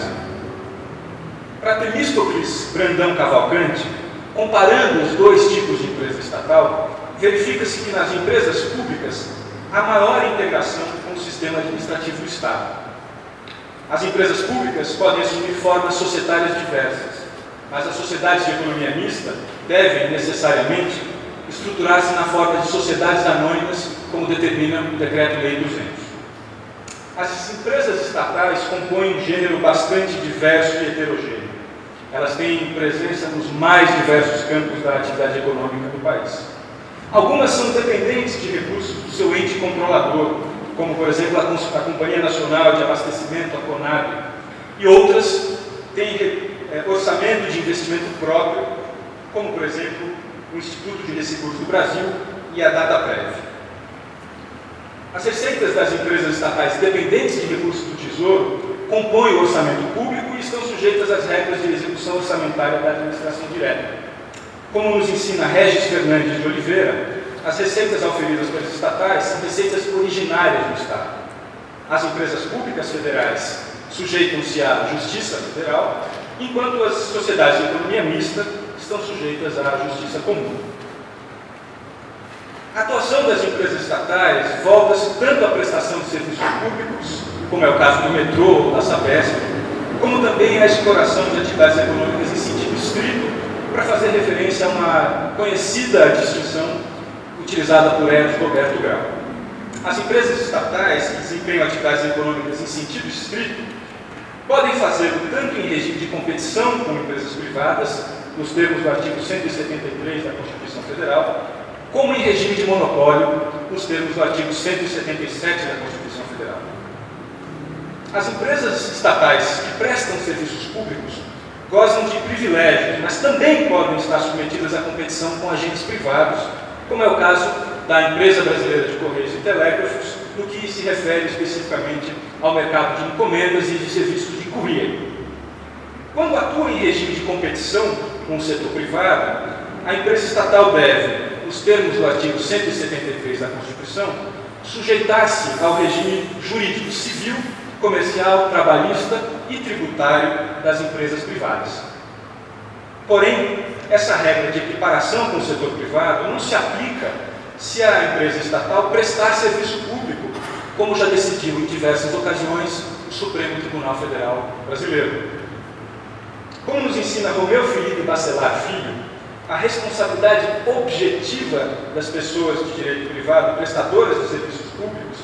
Para Temístocles Brandão Cavalcante, comparando os dois tipos de empresa estatal, verifica-se que nas empresas públicas há maior integração com o sistema administrativo do Estado. As empresas públicas podem assumir formas societárias diversas, mas as sociedades de economia mista devem necessariamente estruturar-se na forma de sociedades anônimas, como determina o Decreto-Lei 200. As empresas estatais compõem um gênero bastante diverso e heterogêneo. Elas têm presença nos mais diversos campos da atividade econômica do país. Algumas são dependentes de recursos do seu ente controlador, como, por exemplo, a Companhia Nacional de Abastecimento, a CONAB, e outras têm orçamento de investimento próprio, como, por exemplo, o Instituto de Resseguros do Brasil e a Dataprev. As receitas das empresas estatais dependentes de recursos do Tesouro compõem o orçamento público e estão sujeitas às regras de execução orçamentária da administração direta. Como nos ensina Regis Fernandes de Oliveira, as receitas auferidas pelas estatais são receitas originárias do Estado. As empresas públicas federais sujeitam-se à Justiça Federal, enquanto as sociedades de economia mista estão sujeitas à Justiça Comum. A atuação das empresas estatais volta-se tanto à prestação de serviços públicos, como é o caso do metrô ou da Sabesp, como também à exploração de atividades econômicas em sentido estrito, para fazer referência a uma conhecida distinção utilizada por Eros Roberto Grau. As empresas estatais que desempenham atividades econômicas em sentido estrito podem fazê-lo tanto em regime de competição com empresas privadas, nos termos do artigo 173 da Constituição Federal, como em regime de monopólio, nos termos do artigo 177 da Constituição Federal. As empresas estatais que prestam serviços públicos gozam de privilégios, mas também podem estar submetidas à competição com agentes privados, como é o caso da Empresa Brasileira de Correios e Telégrafos, no que se refere especificamente ao mercado de encomendas e de serviços de courier. Quando atua em regime de competição com o setor privado, a empresa estatal deve, nos termos do artigo 173 da Constituição, sujeitar-se ao regime jurídico civil, comercial, trabalhista e tributário das empresas privadas. Porém, essa regra de equiparação com o setor privado não se aplica se a empresa estatal prestar serviço público, como já decidiu em diversas ocasiões o Supremo Tribunal Federal Brasileiro. Como nos ensina Romeu Felipe Bacelar Filho, a responsabilidade objetiva das pessoas de direito privado prestadoras de serviços públicos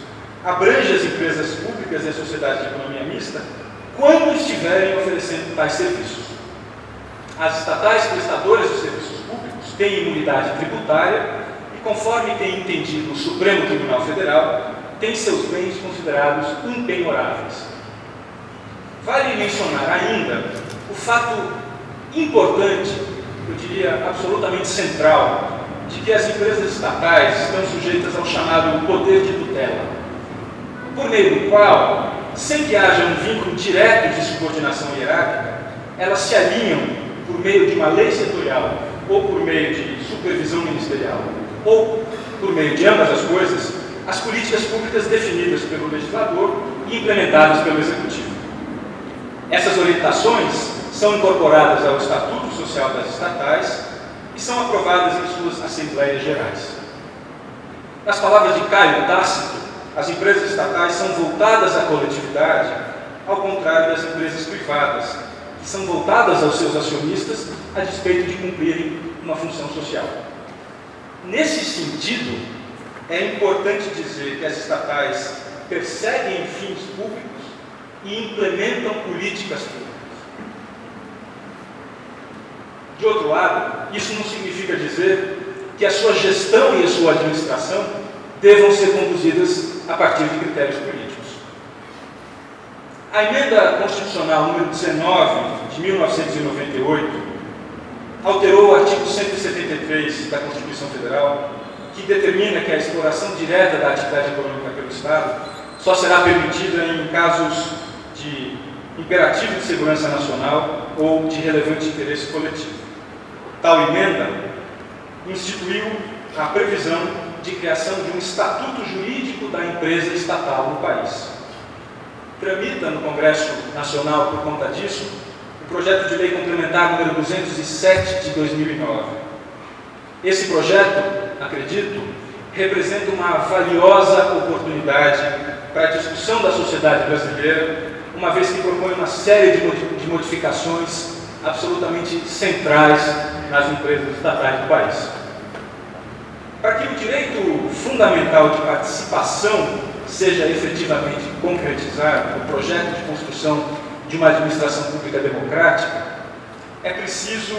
abrange as empresas públicas e a sociedade de economia mista quando estiverem oferecendo tais serviços. As estatais prestadoras de serviços públicos têm imunidade tributária e, conforme tem entendido o Supremo Tribunal Federal, têm seus bens considerados impenhoráveis. Vale mencionar ainda o fato importante, eu diria absolutamente central, de que as empresas estatais estão sujeitas ao chamado poder de tutela, por meio do qual, sem que haja um vínculo direto de subordinação hierárquica, elas se alinham por meio de uma lei setorial, ou por meio de supervisão ministerial, ou por meio de ambas as coisas, as políticas públicas definidas pelo legislador e implementadas pelo executivo. Essas orientações são incorporadas ao Estatuto Social das Estatais e são aprovadas em suas Assembleias Gerais. Nas palavras de Caio Tácito, as empresas estatais são voltadas à coletividade, ao contrário das empresas privadas, que são voltadas aos seus acionistas a despeito de cumprirem uma função social. Nesse sentido, é importante dizer que as estatais perseguem fins públicos e implementam políticas públicas. De outro lado, isso não significa dizer que a sua gestão e a sua administração devam ser conduzidas a partir de critérios políticos. A emenda constitucional número 19 de 1998 alterou o artigo 173 da Constituição Federal, que determina que a exploração direta da atividade econômica pelo Estado só será permitida em casos de imperativo de segurança nacional ou de relevante interesse coletivo. Tal emenda instituiu a previsão de criação de um estatuto jurídico da empresa estatal no país. Tramita no Congresso Nacional, por conta disso, o projeto de lei complementar número 207 de 2009. Esse projeto, acredito, representa uma valiosa oportunidade para a discussão da sociedade brasileira, uma vez que propõe uma série de modificações absolutamente centrais nas empresas estatais do país. Para que o direito fundamental de participação seja efetivamente concretizado no projeto de construção de uma administração pública democrática, é preciso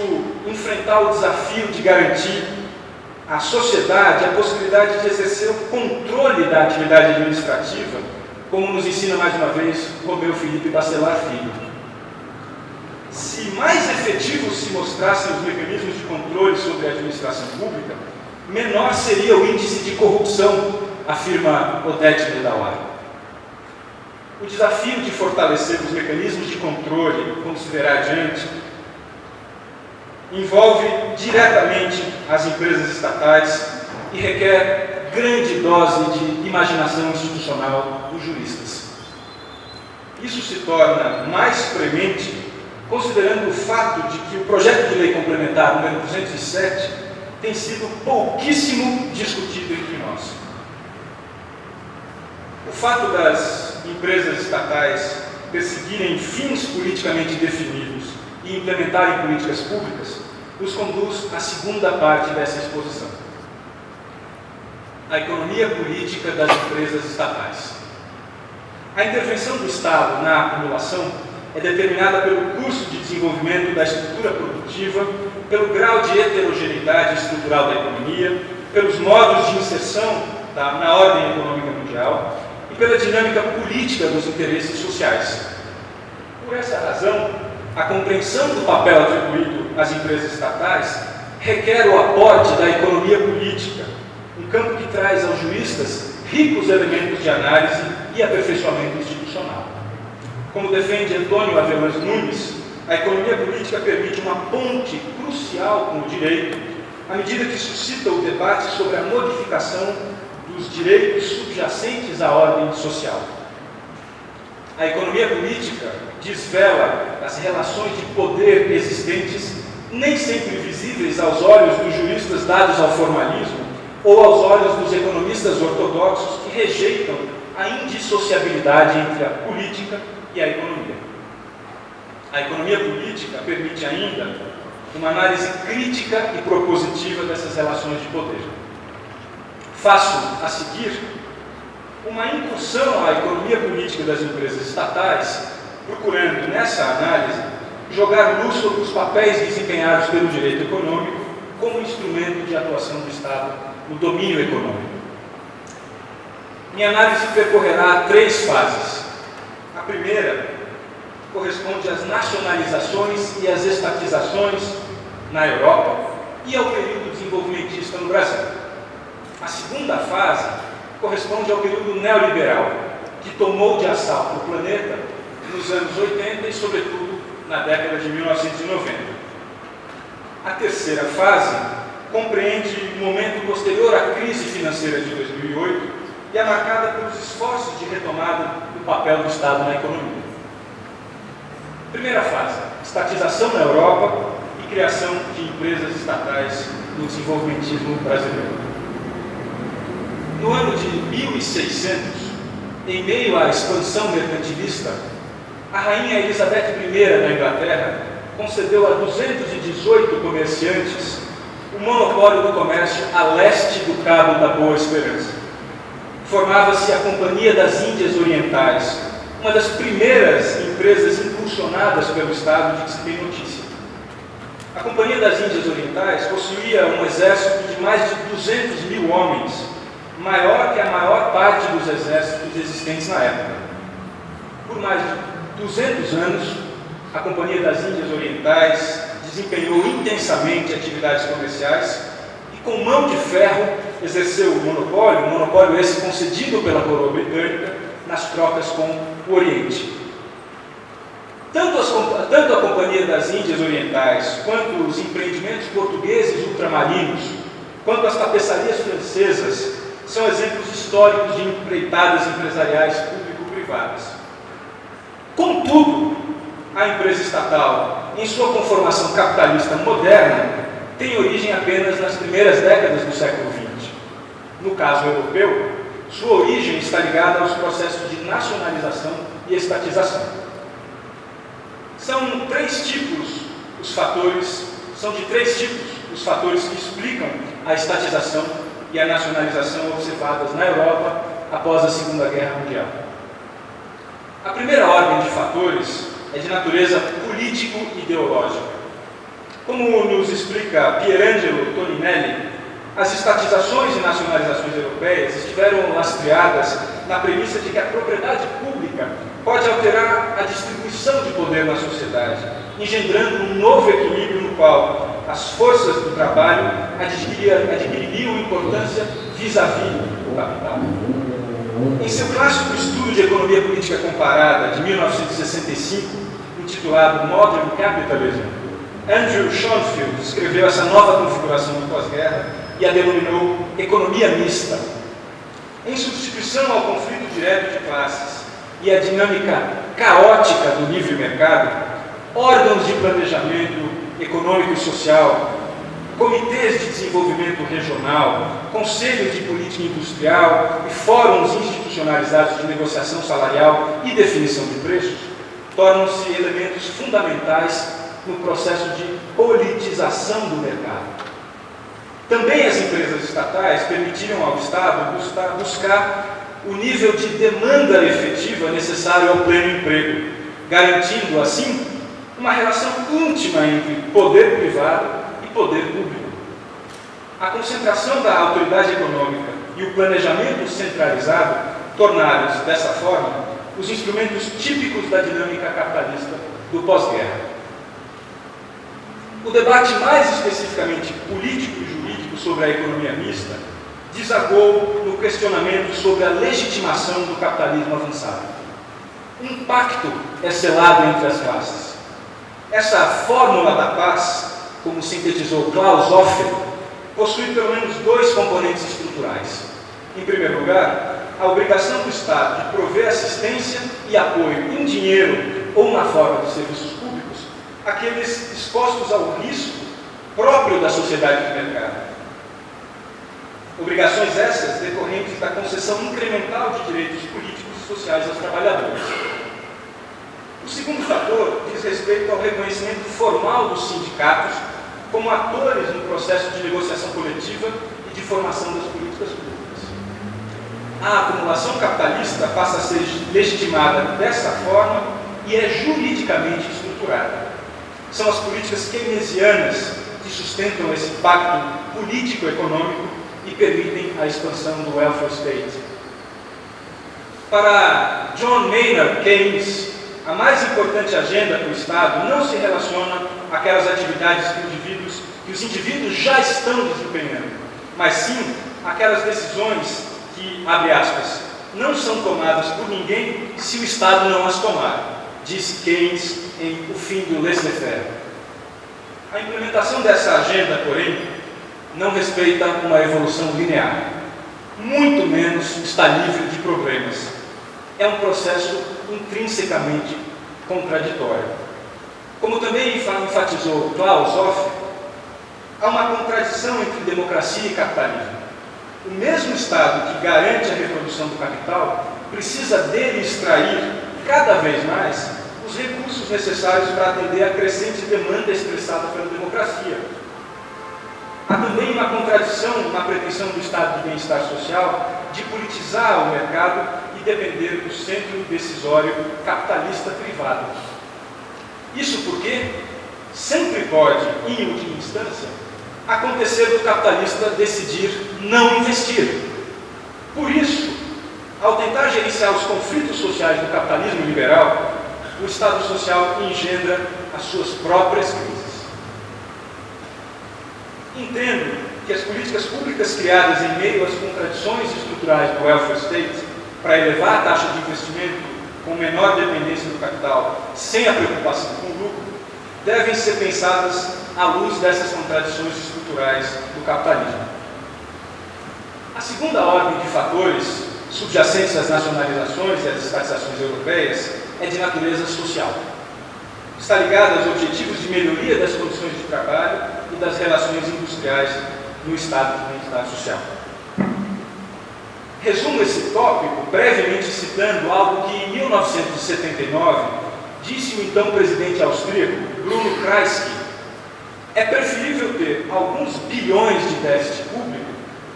enfrentar o desafio de garantir à sociedade a possibilidade de exercer o controle da atividade administrativa, como nos ensina mais uma vez Romeu Felipe Bacelar Filho. Se mais efetivos se mostrassem os mecanismos de controle sobre a administração pública, menor seria o índice de corrupção, afirma Odete Medawar. O desafio de fortalecer os mecanismos de controle, como se verá adiante, envolve diretamente as empresas estatais e requer grande dose de imaginação institucional dos juristas. Isso se torna mais premente considerando o fato de que o projeto de lei complementar número 207 tem sido pouquíssimo discutido entre nós. O fato das empresas estatais perseguirem fins politicamente definidos e implementarem políticas públicas nos conduz à segunda parte dessa exposição: a economia política das empresas estatais. A intervenção do Estado na acumulação é determinada pelo curso de desenvolvimento da estrutura produtiva, pelo grau de heterogeneidade estrutural da economia, pelos modos de inserção na ordem econômica mundial e pela dinâmica política dos interesses sociais. Por essa razão, a compreensão do papel atribuído às empresas estatais requer o aporte da economia política, um campo que traz aos juristas ricos elementos de análise e aperfeiçoamento institucional. Como defende Antônio Avelange Nunes, a economia política permite uma ponte crucial com o direito, à medida que suscita o debate sobre a modificação dos direitos subjacentes à ordem social. A economia política desvela as relações de poder existentes, nem sempre visíveis aos olhos dos juristas dados ao formalismo ou aos olhos dos economistas ortodoxos que rejeitam a indissociabilidade entre a política e a economia. A economia política permite ainda uma análise crítica e propositiva dessas relações de poder. Faço, a seguir, uma incursão à economia política das empresas estatais, procurando, nessa análise, jogar luz sobre os papéis desempenhados pelo direito econômico como instrumento de atuação do Estado no domínio econômico. Minha análise percorrerá 3 fases. A primeira corresponde às nacionalizações e às estatizações na Europa e ao período desenvolvimentista no Brasil. A segunda fase corresponde ao período neoliberal, que tomou de assalto o planeta nos anos 80 e, sobretudo, na década de 1990. A terceira fase compreende o momento posterior à crise financeira de 2008 e é marcada pelos esforços de retomada do papel do Estado na economia. Primeira fase, estatização na Europa e criação de empresas estatais no desenvolvimentismo brasileiro. No ano de 1600, em meio à expansão mercantilista, a rainha Elizabeth I da Inglaterra concedeu a 218 comerciantes o monopólio do comércio a leste do Cabo da Boa Esperança. Formava-se a Companhia das Índias Orientais, uma das primeiras empresas impulsionadas pelo Estado de que se tem notícia. A Companhia das Índias Orientais possuía um exército de mais de 200 mil homens, maior que a maior parte dos exércitos existentes na época. Por mais de 200 anos, a Companhia das Índias Orientais desempenhou intensamente atividades comerciais e, com mão de ferro, exerceu o monopólio esse concedido pela coroa britânica nas trocas com o Oriente. Tanto a Companhia das Índias Orientais, quanto os empreendimentos portugueses ultramarinos, quanto as tapeçarias francesas, são exemplos históricos de empreitadas empresariais público-privadas. Contudo, a empresa estatal, em sua conformação capitalista moderna, tem origem apenas nas primeiras décadas do século XX. No caso europeu, sua origem está ligada aos processos de nacionalização e estatização. São de três tipos os fatores que explicam a estatização e a nacionalização observadas na Europa após a Segunda Guerra Mundial. A primeira ordem de fatores é de natureza político-ideológica. Como nos explica Pierangelo Toninelli, as estatizações e nacionalizações europeias estiveram lastreadas na premissa de que a propriedade pública pode alterar a distribuição de poder na sociedade, engendrando um novo equilíbrio no qual as forças do trabalho adquiririam importância vis-à-vis o capital. Em seu clássico estudo de economia política comparada de 1965, intitulado Modern Capitalism, Andrew Schonfield escreveu essa nova configuração do pós-guerra e a denominou economia mista. Em substituição ao conflito direto de classes e à dinâmica caótica do livre mercado, órgãos de planejamento econômico e social, comitês de desenvolvimento regional, conselhos de política industrial e fóruns institucionalizados de negociação salarial e definição de preços tornam-se elementos fundamentais no processo de politização do mercado. Também as empresas estatais permitiram ao Estado buscar o nível de demanda efetiva necessário ao pleno emprego, garantindo, assim, uma relação íntima entre poder privado e poder público. A concentração da autoridade econômica e o planejamento centralizado tornaram-se, dessa forma, os instrumentos típicos da dinâmica capitalista do pós-guerra. O debate mais especificamente político e jurídico sobre a economia mista desagou no questionamento sobre a legitimação do capitalismo avançado. Um pacto é selado entre as classes. Essa fórmula da paz, como sintetizou Klaus Offer, possui pelo menos dois componentes estruturais. Em primeiro lugar, a obrigação do Estado de prover assistência e apoio em dinheiro ou na forma de serviços públicos àqueles expostos ao risco próprio da sociedade de mercado. Obrigações essas decorrentes da concessão incremental de direitos políticos e sociais aos trabalhadores. O segundo fator diz respeito ao reconhecimento formal dos sindicatos como atores no processo de negociação coletiva e de formação das políticas públicas. A acumulação capitalista passa a ser legitimada dessa forma e é juridicamente estruturada. São as políticas keynesianas que sustentam esse pacto político-econômico e permitem a expansão do welfare state. Para John Maynard Keynes, a mais importante agenda para o Estado não se relaciona àquelas atividades que os indivíduos já estão desempenhando, mas sim àquelas decisões que, abre aspas, não são tomadas por ninguém se o Estado não as tomar, disse Keynes em O Fim do Laissez-faire. A implementação dessa agenda, porém, não respeita uma evolução linear, muito menos está livre de problemas. É um processo intrinsecamente contraditório. Como também enfatizou Klaus Hoff, há uma contradição entre democracia e capitalismo. O mesmo Estado que garante a reprodução do capital precisa dele extrair, cada vez mais, os recursos necessários para atender à crescente demanda expressada pela democracia. Há também uma contradição na pretensão do Estado de bem-estar social de politizar o mercado e depender do centro decisório capitalista privado. Isso porque sempre pode, em última instância, acontecer do capitalista decidir não investir. Por isso, ao tentar gerenciar os conflitos sociais do capitalismo liberal, o Estado social engendra as suas próprias crises. Entendo que as políticas públicas criadas em meio às contradições estruturais do welfare state para elevar a taxa de investimento com menor dependência do capital, sem a preocupação com o lucro, devem ser pensadas à luz dessas contradições estruturais do capitalismo. A segunda ordem de fatores subjacentes às nacionalizações e às estatizações europeias é de natureza social. Está ligada aos objetivos de melhoria das condições de trabalho e das relações industriais no estado de bem-estar social. Resumo esse tópico brevemente citando algo que, em 1979, disse o então presidente austríaco, Bruno Kreisky: é preferível ter alguns bilhões de déficit público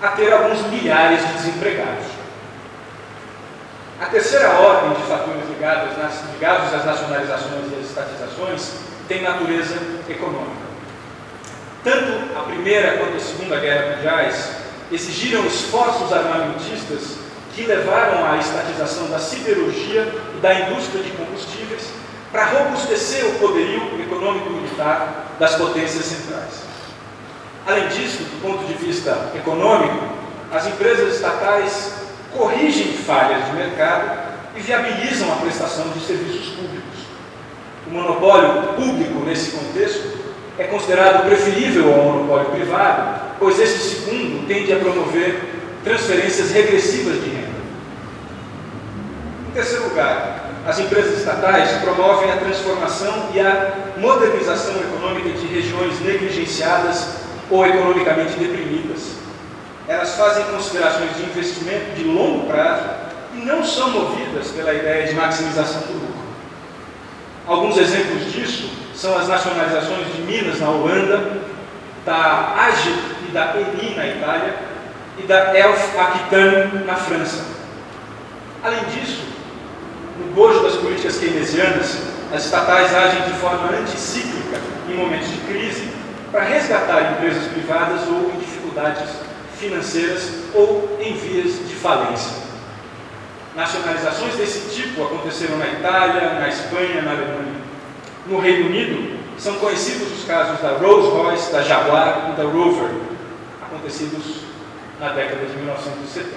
a ter alguns milhares de desempregados. A terceira ordem de fatores ligados às nacionalizações e às estatizações tem natureza econômica. Tanto a Primeira quanto a Segunda Guerra Mundiais exigiram esforços armamentistas que levaram à estatização da siderurgia e da indústria de combustíveis para robustecer o poderio econômico-militar das potências centrais. Além disso, do ponto de vista econômico, as empresas estatais corrigem falhas de mercado e viabilizam a prestação de serviços públicos. O monopólio público, nesse contexto, é considerado preferível ao monopólio privado, pois este segundo tende a promover transferências regressivas de renda. Em terceiro lugar, as empresas estatais promovem a transformação e a modernização econômica de regiões negligenciadas ou economicamente deprimidas. Elas fazem considerações de investimento de longo prazo e não são movidas pela ideia de maximização do lucro. Alguns exemplos disso são as nacionalizações de minas na Holanda, da AGIP e da Eni na Itália e da Elf Aquitaine na França. Além disso, no bojo das políticas keynesianas, as estatais agem de forma anticíclica em momentos de crise para resgatar empresas privadas ou em dificuldades financeiras ou em vias de falência. Nacionalizações desse tipo aconteceram na Itália, na Espanha, na Alemanha. No Reino Unido, são conhecidos os casos da Rolls-Royce, da Jaguar e da Rover, acontecidos na década de 1970.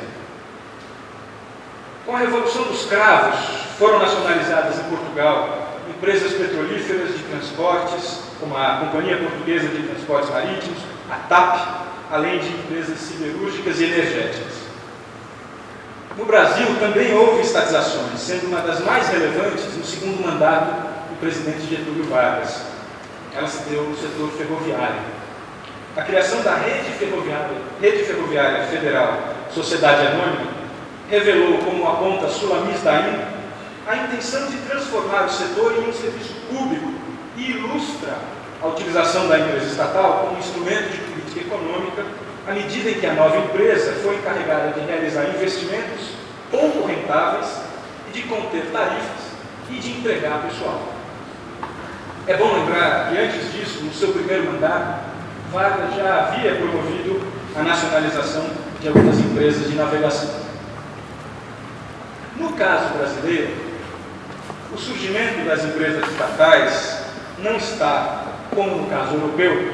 Com a Revolução dos Cravos, foram nacionalizadas em Portugal empresas petrolíferas de transportes, como a Companhia Portuguesa de Transportes Marítimos, a TAP, além de empresas siderúrgicas e energéticas. No Brasil, também houve estatizações, sendo uma das mais relevantes no segundo mandato do presidente Getúlio Vargas. Ela se deu no setor ferroviário. A criação da Rede Ferroviária Federal Sociedade Anônima revelou, como aponta Sulamis Daim, a intenção de transformar o setor em um serviço público e ilustra a utilização da empresa estatal como instrumento de política econômica à medida em que a nova empresa foi encarregada de realizar investimentos pouco rentáveis e de conter tarifas e de empregar pessoal. É bom lembrar que antes disso, no seu primeiro mandato, Vargas já havia promovido a nacionalização de algumas empresas de navegação. No caso brasileiro, o surgimento das empresas estatais não está, como no caso europeu,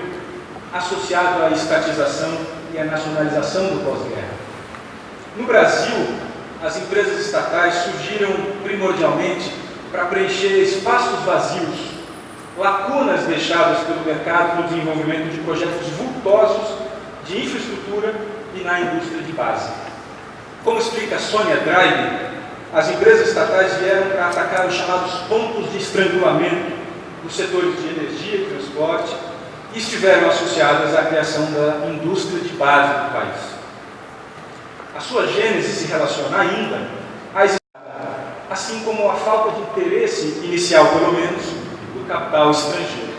associado à estatização e à nacionalização do pós-guerra. No Brasil, as empresas estatais surgiram primordialmente para preencher espaços vazios, lacunas deixadas pelo mercado no desenvolvimento de projetos vultosos de infraestrutura e na indústria de base. Como explica Sônia Draibe, as empresas estatais vieram para atacar os chamados pontos de estrangulamento nos setores de energia e transporte e estiveram associadas à criação da indústria de base do país. A sua gênese se relaciona ainda à assim como a falta de interesse inicial, pelo menos, do capital estrangeiro.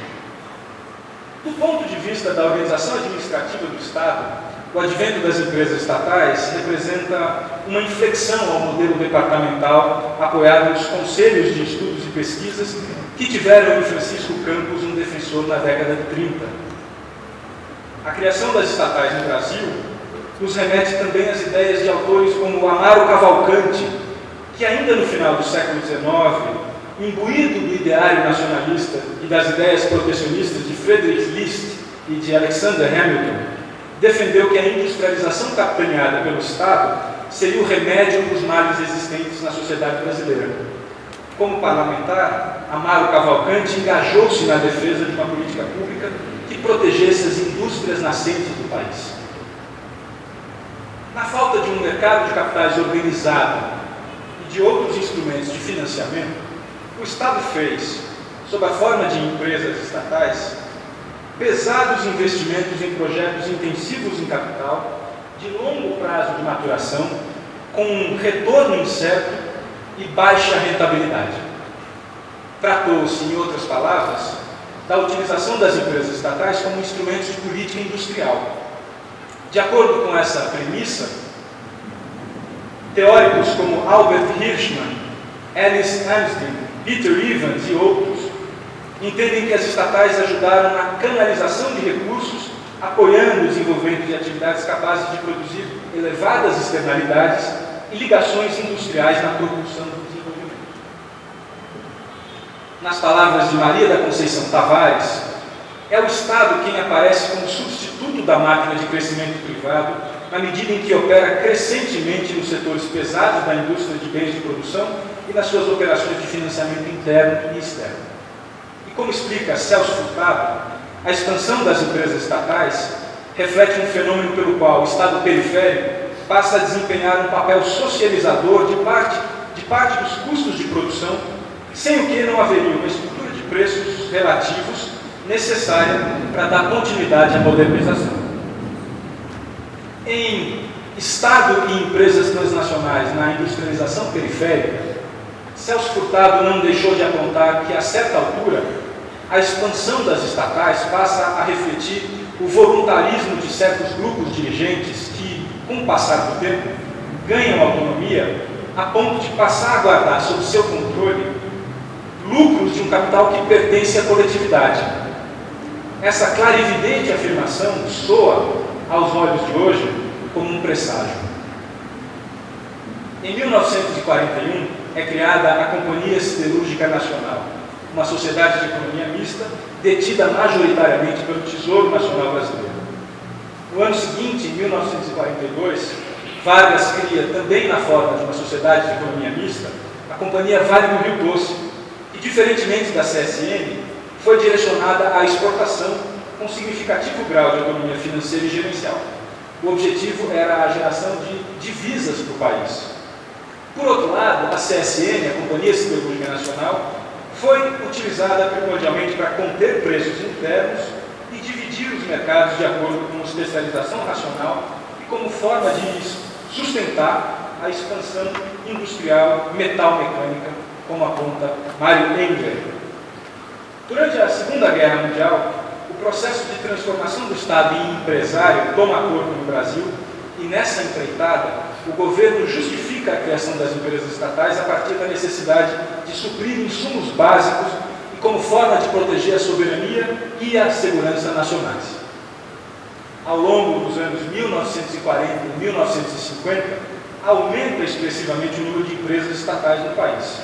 Do ponto de vista da organização administrativa do Estado, o advento das empresas estatais representa uma inflexão ao modelo departamental apoiado nos conselhos de estudos e pesquisas que tiveram em Francisco Campos um defensor na década de 30. A criação das estatais no Brasil nos remete também às ideias de autores como Amaro Cavalcanti, que ainda no final do século XIX, imbuído do ideário nacionalista e das ideias protecionistas de Friedrich List e de Alexander Hamilton, defendeu que a industrialização capitaneada pelo Estado seria o remédio para os males existentes na sociedade brasileira. Como parlamentar, Amaro Cavalcanti engajou-se na defesa de uma política pública que protegesse as indústrias nascentes do país. Na falta de um mercado de capitais organizado e de outros instrumentos de financiamento, o Estado fez, sob a forma de empresas estatais, pesados investimentos em projetos intensivos em capital, de longo prazo de maturação, com um retorno incerto e baixa rentabilidade. Tratou-se, em outras palavras, da utilização das empresas estatais como instrumentos de política industrial. De acordo com essa premissa, teóricos como Albert Hirschman, Alice Amsden, Peter Evans e outros entendem que as estatais ajudaram na canalização de recursos, apoiando o desenvolvimento de atividades capazes de produzir elevadas externalidades e ligações industriais na propulsão do desenvolvimento. Nas palavras de Maria da Conceição Tavares, é o Estado quem aparece como substituto da máquina de crescimento privado, na medida em que opera crescentemente nos setores pesados da indústria de bens de produção e nas suas operações de financiamento interno e externo. E como explica Celso Furtado, a expansão das empresas estatais reflete um fenômeno pelo qual o Estado periférico passa a desempenhar um papel socializador de parte dos custos de produção, sem o que não haveria uma estrutura de preços relativos necessária para dar continuidade à modernização. Em Estado e empresas transnacionais na industrialização periférica, Celso Furtado não deixou de apontar que, a certa altura, a expansão das estatais passa a refletir o voluntarismo de certos grupos dirigentes que, com o passar do tempo, ganham autonomia a ponto de passar a guardar sob seu controle lucros de um capital que pertence à coletividade. Essa clarividente afirmação soa, aos olhos de hoje, como um presságio. Em 1941, é criada a Companhia Siderúrgica Nacional, uma sociedade de economia mista detida majoritariamente pelo Tesouro Nacional Brasileiro. No ano seguinte, em 1942, Vargas cria, também na forma de uma sociedade de economia mista, a Companhia Vale do Rio Doce, que, diferentemente da CSN, foi direcionada à exportação com significativo grau de autonomia financeira e gerencial. O objetivo era a geração de divisas para o país. Por outro lado, a CSN, a Companhia Siderúrgica Nacional, foi utilizada primordialmente para conter preços internos e dividir os mercados de acordo com especialização racional e como forma de sustentar a expansão industrial metal-mecânica, como aponta Mário Engler. Durante a Segunda Guerra Mundial, o processo de transformação do Estado em empresário toma corpo no Brasil e, nessa empreitada, o governo justifica a criação das empresas estatais a partir da necessidade de suprir insumos básicos e como forma de proteger a soberania e a segurança nacionais. Ao longo dos anos 1940 e 1950, aumenta expressivamente o número de empresas estatais no país.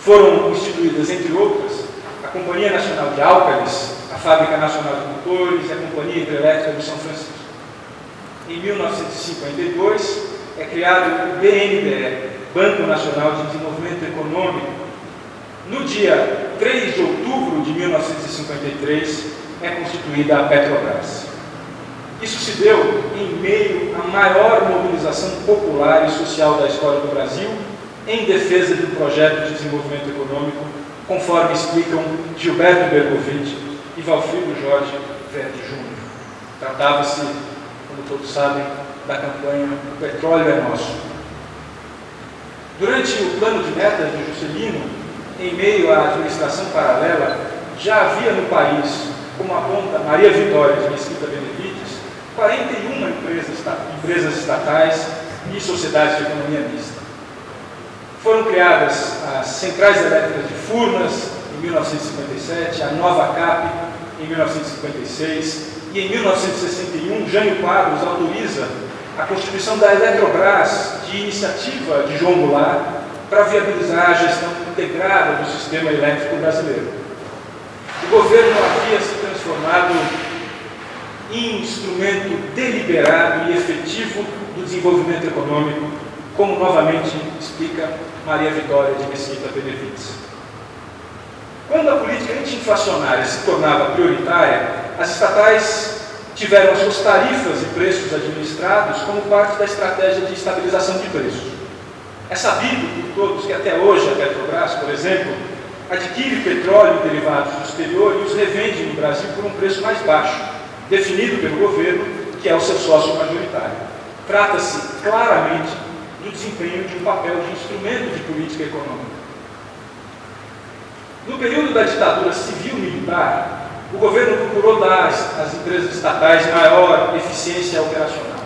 Foram instituídas, entre outras, a Companhia Nacional de Álcalis, a Fábrica Nacional de Motores e a Companhia Hidrelétrica do São Francisco. Em 1952, é criado o BNDE, Banco Nacional de Desenvolvimento Econômico. No dia 3 de outubro de 1953, é constituída a Petrobras. Isso se deu em meio à maior mobilização popular e social da história do Brasil em defesa de um projeto de desenvolvimento econômico, conforme explicam Gilberto Bergovitch e Valfrido Jorge Verde Júnior. Tratava-se, como todos sabem, da campanha O Petróleo é Nosso. Durante o plano de metas de Juscelino, em meio à administração paralela, já havia no país, como aponta Maria Vitória de Mesquita Benevides, 41 empresas estatais e sociedades de economia mista. Foram criadas as Centrais Elétricas de Furnas, em 1957, a Nova Cap, em 1956, e em 1961, Jânio Quadros autoriza a constituição da Eletrobras, de iniciativa de João Goulart, para viabilizar a gestão integrada do sistema elétrico brasileiro. O governo havia se transformado em instrumento deliberado e efetivo do desenvolvimento econômico, como novamente explica Maria Vitória de Mesquita Benevides. Quando a política anti-inflacionária se tornava prioritária, as estatais tiveram suas tarifas e preços administrados como parte da estratégia de estabilização de preços. É sabido por todos que até hoje a Petrobras, por exemplo, adquire petróleo e derivados do exterior e os revende no Brasil por um preço mais baixo, definido pelo governo, que é o seu sócio majoritário. Trata-se claramente do desempenho de um papel de instrumento de política econômica. No período da ditadura civil-militar, o governo procurou dar às empresas estatais maior eficiência operacional.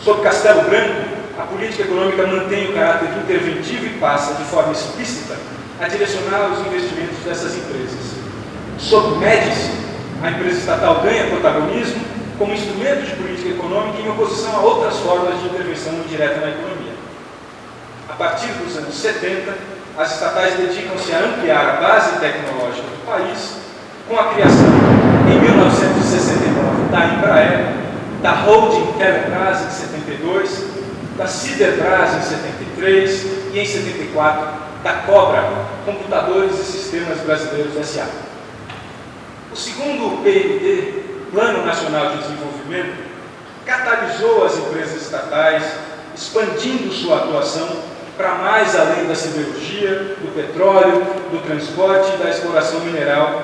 Sob Castelo Branco, a política econômica mantém o caráter interventivo e passa, de forma explícita, a direcionar os investimentos dessas empresas. Sob Médici, a empresa estatal ganha protagonismo como instrumento de política econômica em oposição a outras formas de intervenção direta na economia. A partir dos anos 70, as estatais dedicam-se a ampliar a base tecnológica do país com a criação, em 1969, da Embraer, da Holding Telebrás em 72, da Siderbras em 73 e, em 74, da Cobra, Computadores e Sistemas Brasileiros S.A. O segundo PND, Plano Nacional de Desenvolvimento, catalisou as empresas estatais, expandindo sua atuação para mais além da siderurgia, do petróleo, do transporte e da exploração mineral,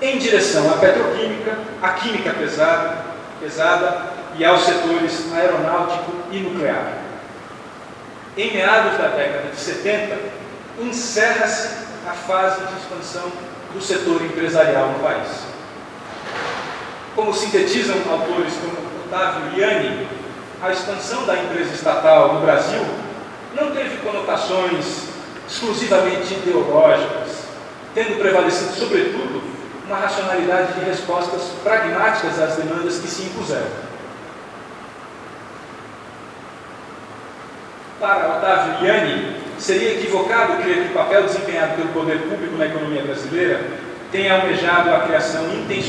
em direção à petroquímica, à química pesada e aos setores aeronáutico e nuclear. Em meados da década de 70, encerra-se a fase de expansão do setor empresarial no país. Como sintetizam autores como Otávio Liani, a expansão da empresa estatal no Brasil não teve conotações exclusivamente ideológicas, tendo prevalecido, sobretudo, uma racionalidade de respostas pragmáticas às demandas que se impuseram. Para Otávio Liani, seria equivocado crer que o papel desempenhado pelo poder público na economia brasileira tenha almejado a criação intencional